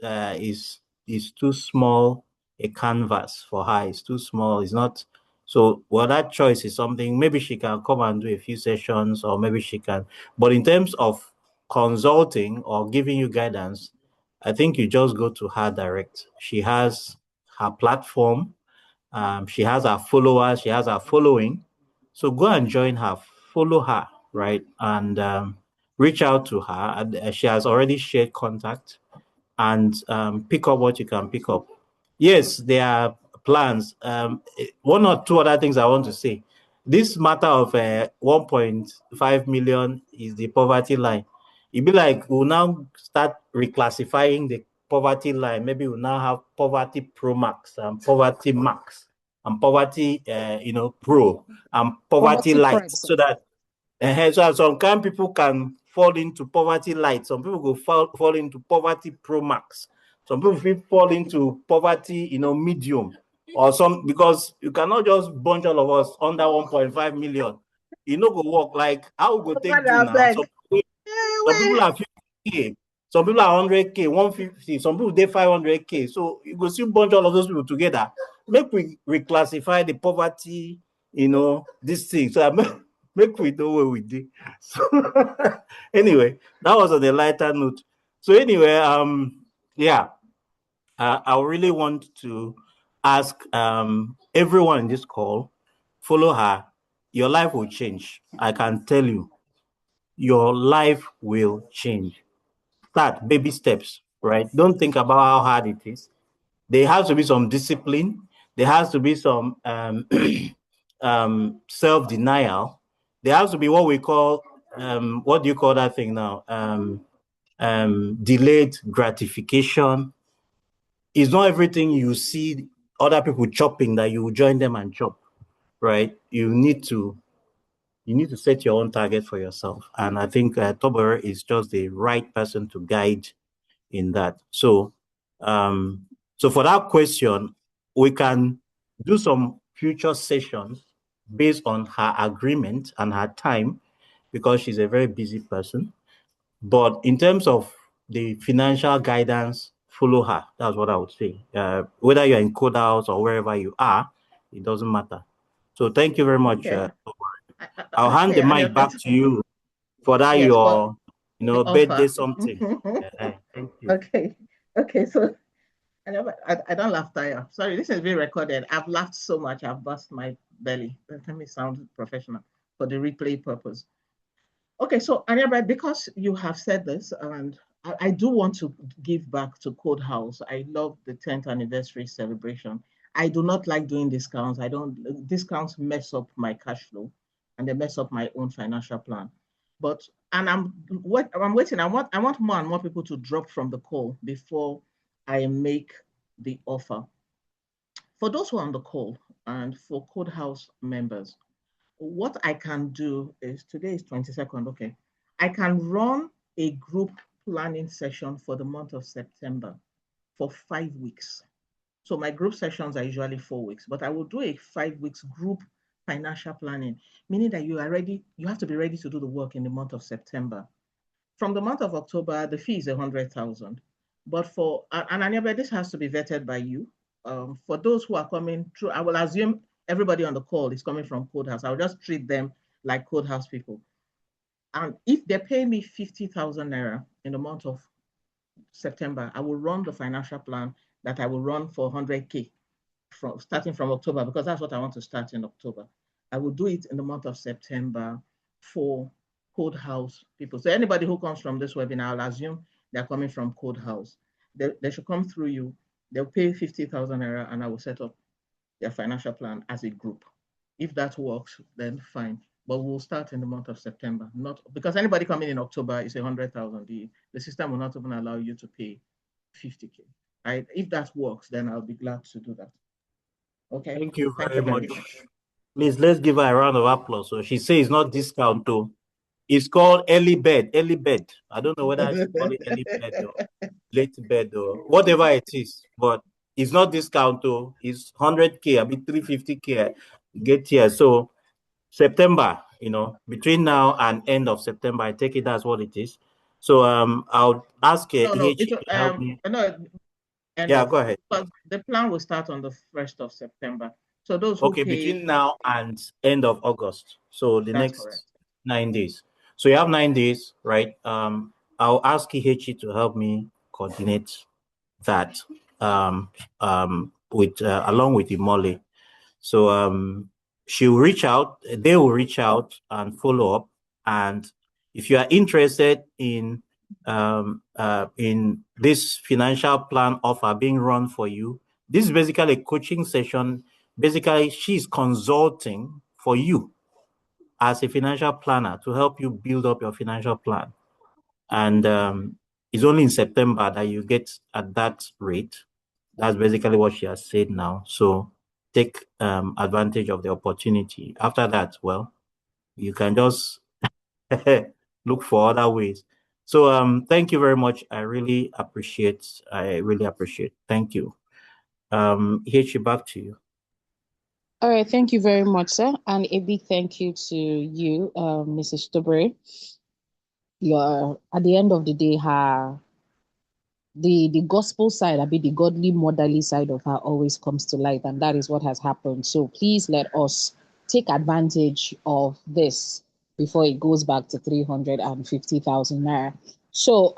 is too small a canvas for her. It's too small. It's not. So, well, that choice is something. Maybe she can come and do a few sessions, or maybe she can. But in terms of consulting or giving you guidance, I think you just go to her direct. She has her platform. She has her followers. She has her following. So go and join her. Follow her, right? And reach out to her. And, she has already shared contact, and pick up what you can pick up. Yes, there are plans. One or two other things I want to say. This matter of 1.5 million is the poverty line. It'd be like we'll now start reclassifying the poverty line. Maybe we'll now have poverty pro max and poverty max and poverty, pro and poverty light, so that so some kind people can fall into poverty light. Some people go fall into poverty pro max. Some people fall into poverty, medium, or some, because you cannot just bunch all of us under 1.5 million. Go work. Like, how we go take do now? Some people are 50K, some people are 100K, 150, some people they 500K. So you go see bunch all of those people together. Make we reclassify the poverty, this thing. So make we know where we did. So anyway, that was on a lighter note. So anyway, yeah, I really want to ask everyone in this call, follow her. Your life will change. I can tell you, your life will change. Start baby steps, right? Don't think about how hard it is. There has to be some discipline. There has to be some self-denial. There has to be what we call, what do you call that thing now? Delayed gratification. It's not everything you see other people chopping that you will join them and chop, right? You need to set your own target for yourself. And I think Tobere is just the right person to guide in that. So, so for that question, we can do some future sessions based on her agreement and her time, because she's a very busy person. But in terms of the financial guidance, follow her. That's what I would say. Whether you're in KodeHauz or wherever you are, it doesn't matter. So thank you very much. Okay. I'll hand the Okay, mic back to you for that yes, for your the birthday offer. something. Thank you. Okay. Okay, so I don't laugh tire. Sorry, this is being recorded. I've laughed so much, I've bust my belly. Let me sound professional for the replay purpose. Okay, so Aniaba, because you have said this, and I do want to give back to KodeHauz. I love the 10th anniversary celebration. I do not like doing discounts. I don't discounts mess up my cash flow and they mess up my own financial plan. But and I'm waiting. I want more and more people to drop from the call before I make the offer. For those who are on the call and for KodeHauz members, what I can do is today is 22nd. Okay. I can run a group planning session for the month of September for 5 weeks. So my group sessions are usually 4 weeks, but I will do a 5 weeks group financial planning, meaning that you have to be ready to do the work in the month of September. From the month of October, the fee is 100,000. But this has to be vetted by you. For those who are coming through, I will assume everybody on the call is coming from KodeHauz. I'll just treat them like KodeHauz people. And if they pay me 50,000 naira in the month of September, I will run the financial plan that I will run for 100K starting from October, because that's what I want to start in October. I will do it in the month of September for KodeHauz people. So anybody who comes from this webinar, I'll assume they're coming from KodeHauz. They should come through you. They'll pay 50,000 naira and I will set up their financial plan as a group. If that works, then fine. But we'll start in the month of September. Not because anybody coming in October is 100,000. The system will not even allow you to pay 50K. Right? If that works, then I'll be glad to do that. Okay. Thank you Thank very you very much. much. Please, let's give her a round of applause. So she says it's not discount too. It's called early bed. Early bed. I don't know whether I should call it early bed or late bed or whatever it is, but it's not discount too. It's 100K. I mean 350K. Get here. So September, between now and end of September, I take it that's what it is. So I'll ask No, EH to help me. No, Yeah, go ahead. But the plan will start on the 1st of September. So those who Okay, pay, between now and end of August. So the that's next correct. 9 days. So you have 9 days, right? I'll ask EH to help me coordinate that with along with Imole. So she'll reach out, they will reach out and follow up. And if you are interested in this financial plan offer being run for you, this is basically a coaching session. Basically, she's consulting for you as a financial planner to help you build up your financial plan. And it's only in September that you get at that rate. That's basically what she has said now. So take advantage of the opportunity. After that, well, you can just look for other ways. So thank you very much. I really appreciate. Thank you. Hichi, back to you. All right, thank you very much, sir. And a big thank you to you, Mrs. Stubbery. You're at the end of the day, the gospel side, I mean the godly motherly side of her always comes to light, and that is what has happened. So please let us take advantage of this before it goes back to 350,000 naira. So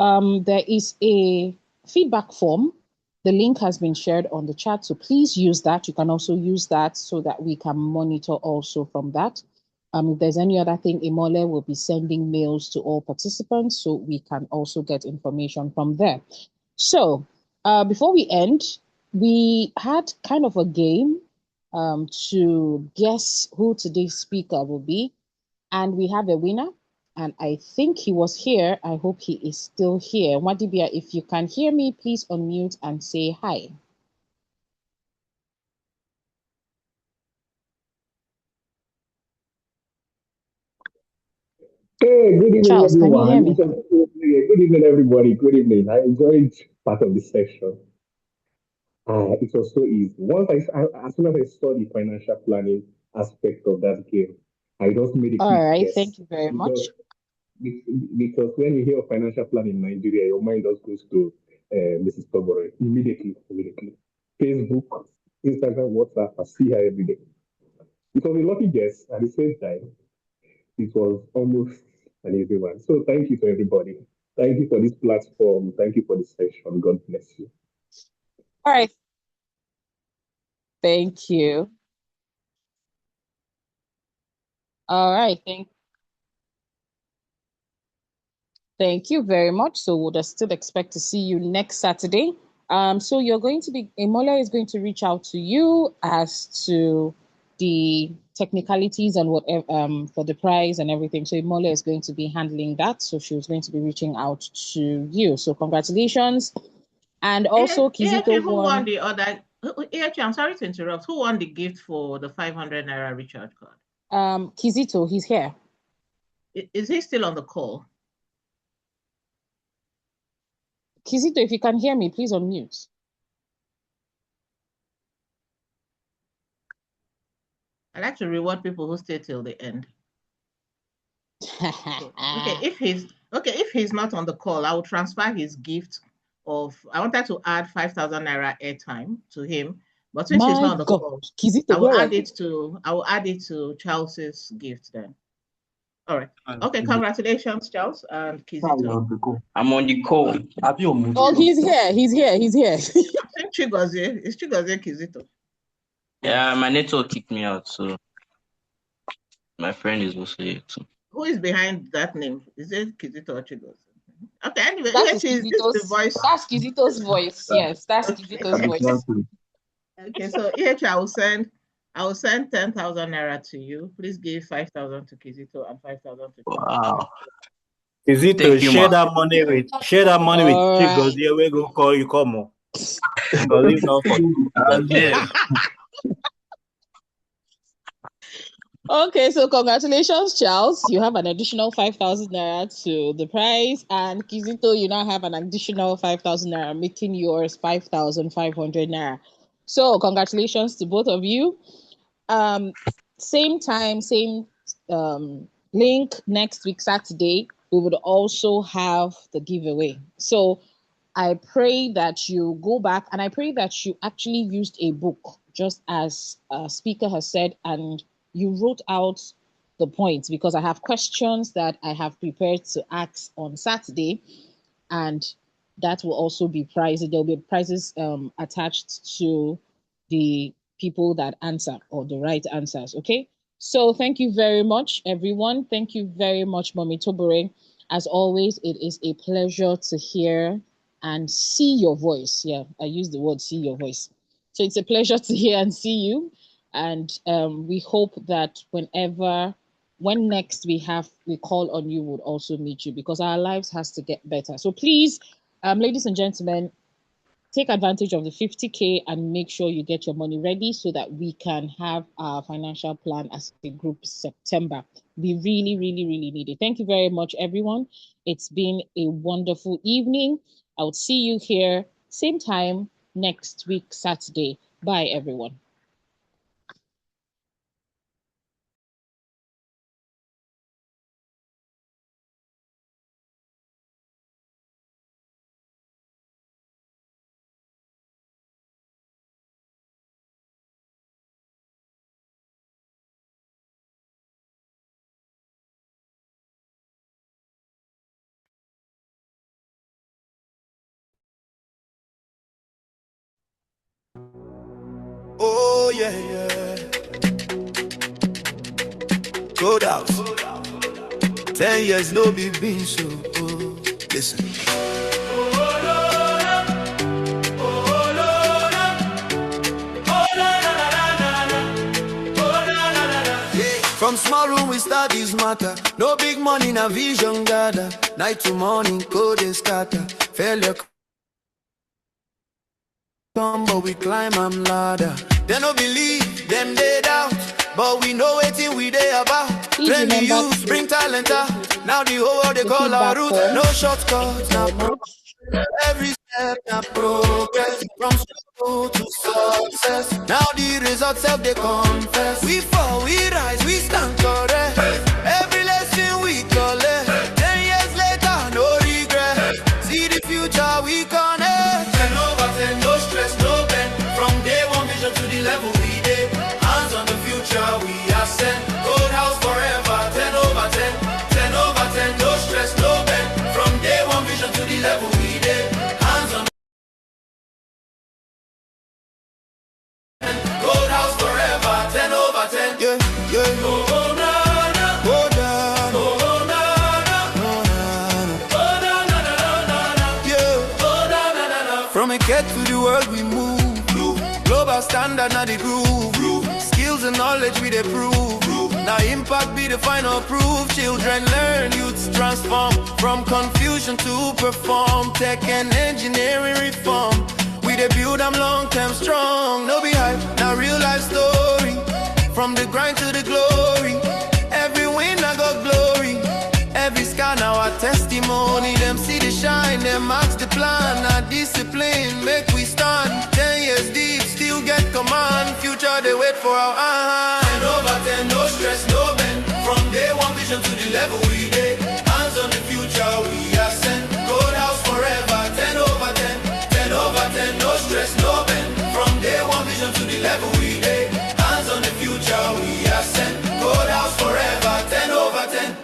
there is a feedback form. The link has been shared on the chat, so please use that. You can also use that so that we can monitor also from that. If there's any other thing, Imole will be sending mails to all participants so we can also get information from there. So before we end, we had kind of a game to guess who today's speaker will be. And we have a winner. And I think he was here. I hope he is still here. Wadibia, if you can hear me, please unmute and say hi. Hey, good evening, Charles, can you hear everyone. me? Good evening, everybody. Good evening. I enjoyed part of the session. It was so easy. As soon as I saw the financial planning aspect of that game, I just made a All quick right, guess thank you very much. because because when you hear of financial planning in Nigeria, your mind just goes to Mrs. Tobore immediately. Facebook, Instagram, WhatsApp, I see her every day. It was a lucky guess. At the same time, it was almost an easy one. So thank you to everybody. Thank you for this platform. Thank you for this session. God bless you. All right. Thank you. All right. Thank you very much. So we'll still expect to see you next Saturday. So you're going to be, Emola is going to reach out to you as to the technicalities and whatever for the prize and everything. So Emola is going to be handling that. So she was going to be reaching out to you. So congratulations. And also Kizito who won the other? I'm sorry to interrupt. Who won the gift for the 500 naira recharge card? Kizito, he's here. Is he still on the call? Kizito, if you can hear me, please unmute. I like to reward people who stay till the end. Okay, if he's not on the call, I will transfer his gift of. I wanted to add 5,000 naira airtime to him, but since he's not on the call, Kizito, I will add it to Charles's gift then. All right. Okay, congratulations, Charles and Kizito. I'm on the call. Oh, he's here. He's here. I think Chigozie. Is Chigozie Kizito? Yeah, my network kicked me out, so my friend is also here too. Who is behind that name? Is it Kizito or Chigozie? Okay, anyway, this is the voice. That's Kizito's voice. Yes, that's Kizito's voice. Okay, so I will send 10,000 naira to you. Please give 5,000 to Kizito and 5,000 to Chigozie. Wow. Kizito, share that money with Chigozie. We go call you come on. Because it's not for you. Okay, so congratulations, Charles. You have an additional 5,000 naira to the prize, and Kizito, you now have an additional 5,000 naira, making yours 5,500 naira. So congratulations to both of you. Same time, same link next week, Saturday, we would also have the giveaway. So I pray that you go back, and I pray that you actually used a book, just as a speaker has said, and you wrote out the points, because I have questions that I have prepared to ask on Saturday, and that will also be prizes. There'll be prizes attached to the people that answer, or the right answers. Okay. So thank you very much, everyone. Thank you very much, Mommy Tobore. As always, it is a pleasure to hear and see your voice. Yeah, I use the word see your voice. So it's a pleasure to hear and see you. And we hope that when next we call on you, would also meet you, because our lives has to get better. So please, ladies and gentlemen, take advantage of the 50K and make sure you get your money ready so that we can have our financial plan as a group September. We really, really, really need it. Thank you very much, everyone. It's been a wonderful evening. I will see you here same time next week, Saturday. Bye, everyone. Oh yeah. KodeHauz. 10 years no be been so. Listen. From small room we start this matter. No big money, na vision gather. Night to morning, code is scatter. Failure come, but we climb am ladder. They no believe, them they doubt, but we know wetin we dey about. Train the youth, bring talent out. Now the whole world they call our route. No shortcuts, now every step na progress. From struggle to success. Now the results self they confess. We fall, we rise, we stand correct. Every lesson we collect. 10 years later, no regret. See the future we connect. standard, not the groove. Skills and knowledge we they prove. Now impact be the final proof. Children learn, youths transform. From confusion to perform. Tech and engineering reform. We they build them long term strong. No be hype, now real life story. From the grind to the glory. Every win I got glory. Every scar now a testimony. Them see the shine, them marks the plan. Now discipline make we stand. 10 years deep, still get command. Future they wait for our hand. 10 over 10, no stress, no bend. From day one vision to the level we did. Hands on the future, we are sent. KodeHauz forever, 10 over 10. 10 over 10, no stress, no bend. From day one vision to the level we did. Hands on the future, we are sent. KodeHauz forever, 10 over 10.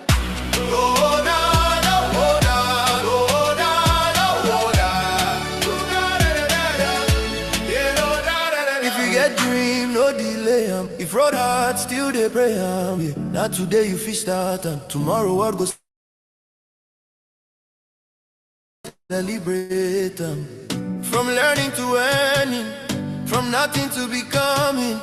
If you get dream, no delay. If road hard, still they pray. Yeah. Not today you fish start, and tomorrow what goes celebrate. From learning to earning, from nothing to becoming.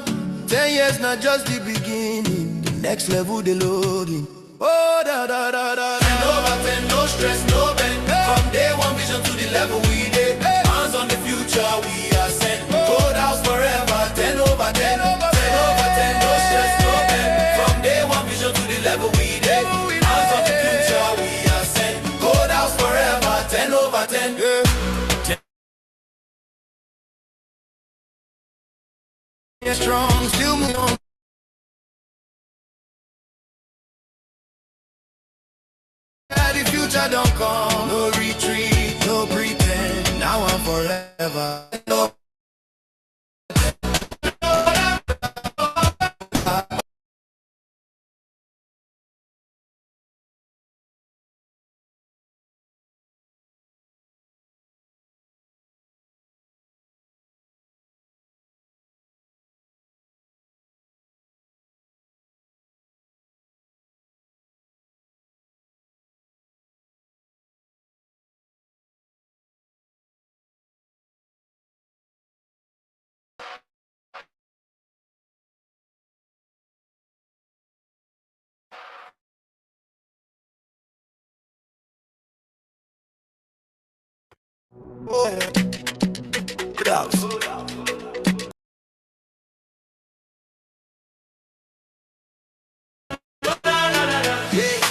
10 years not just the beginning. The next level they loading. Oh, da da da da. 10 over 10, no stress, no bend. From day one vision to the level we did. Hands on the future, we are sent. KodeHauz forever, 10 over 10. 10 over 10, no stress, no bend. From day one vision to the level we did. Hands on the future, we are sent. KodeHauz forever, 10 over 10. Yeah. Strong, still move on. The future don't come, no retreat, no pretend. Now and forever. No.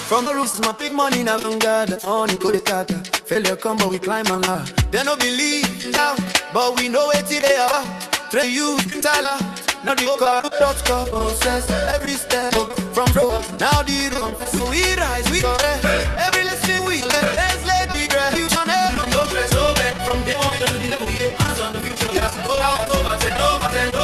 From the roots, my big money now don't gather. Only go the kata. Failure come, but we climb and laugh. They no believe down, but we know it they are. Train you, Tyler. Now the car.com process every step from road. Now the road, so we rise, we go every lesson we learn. Let's let the future never go. From day one to the level, hands on the future. Go out over 10, over 10.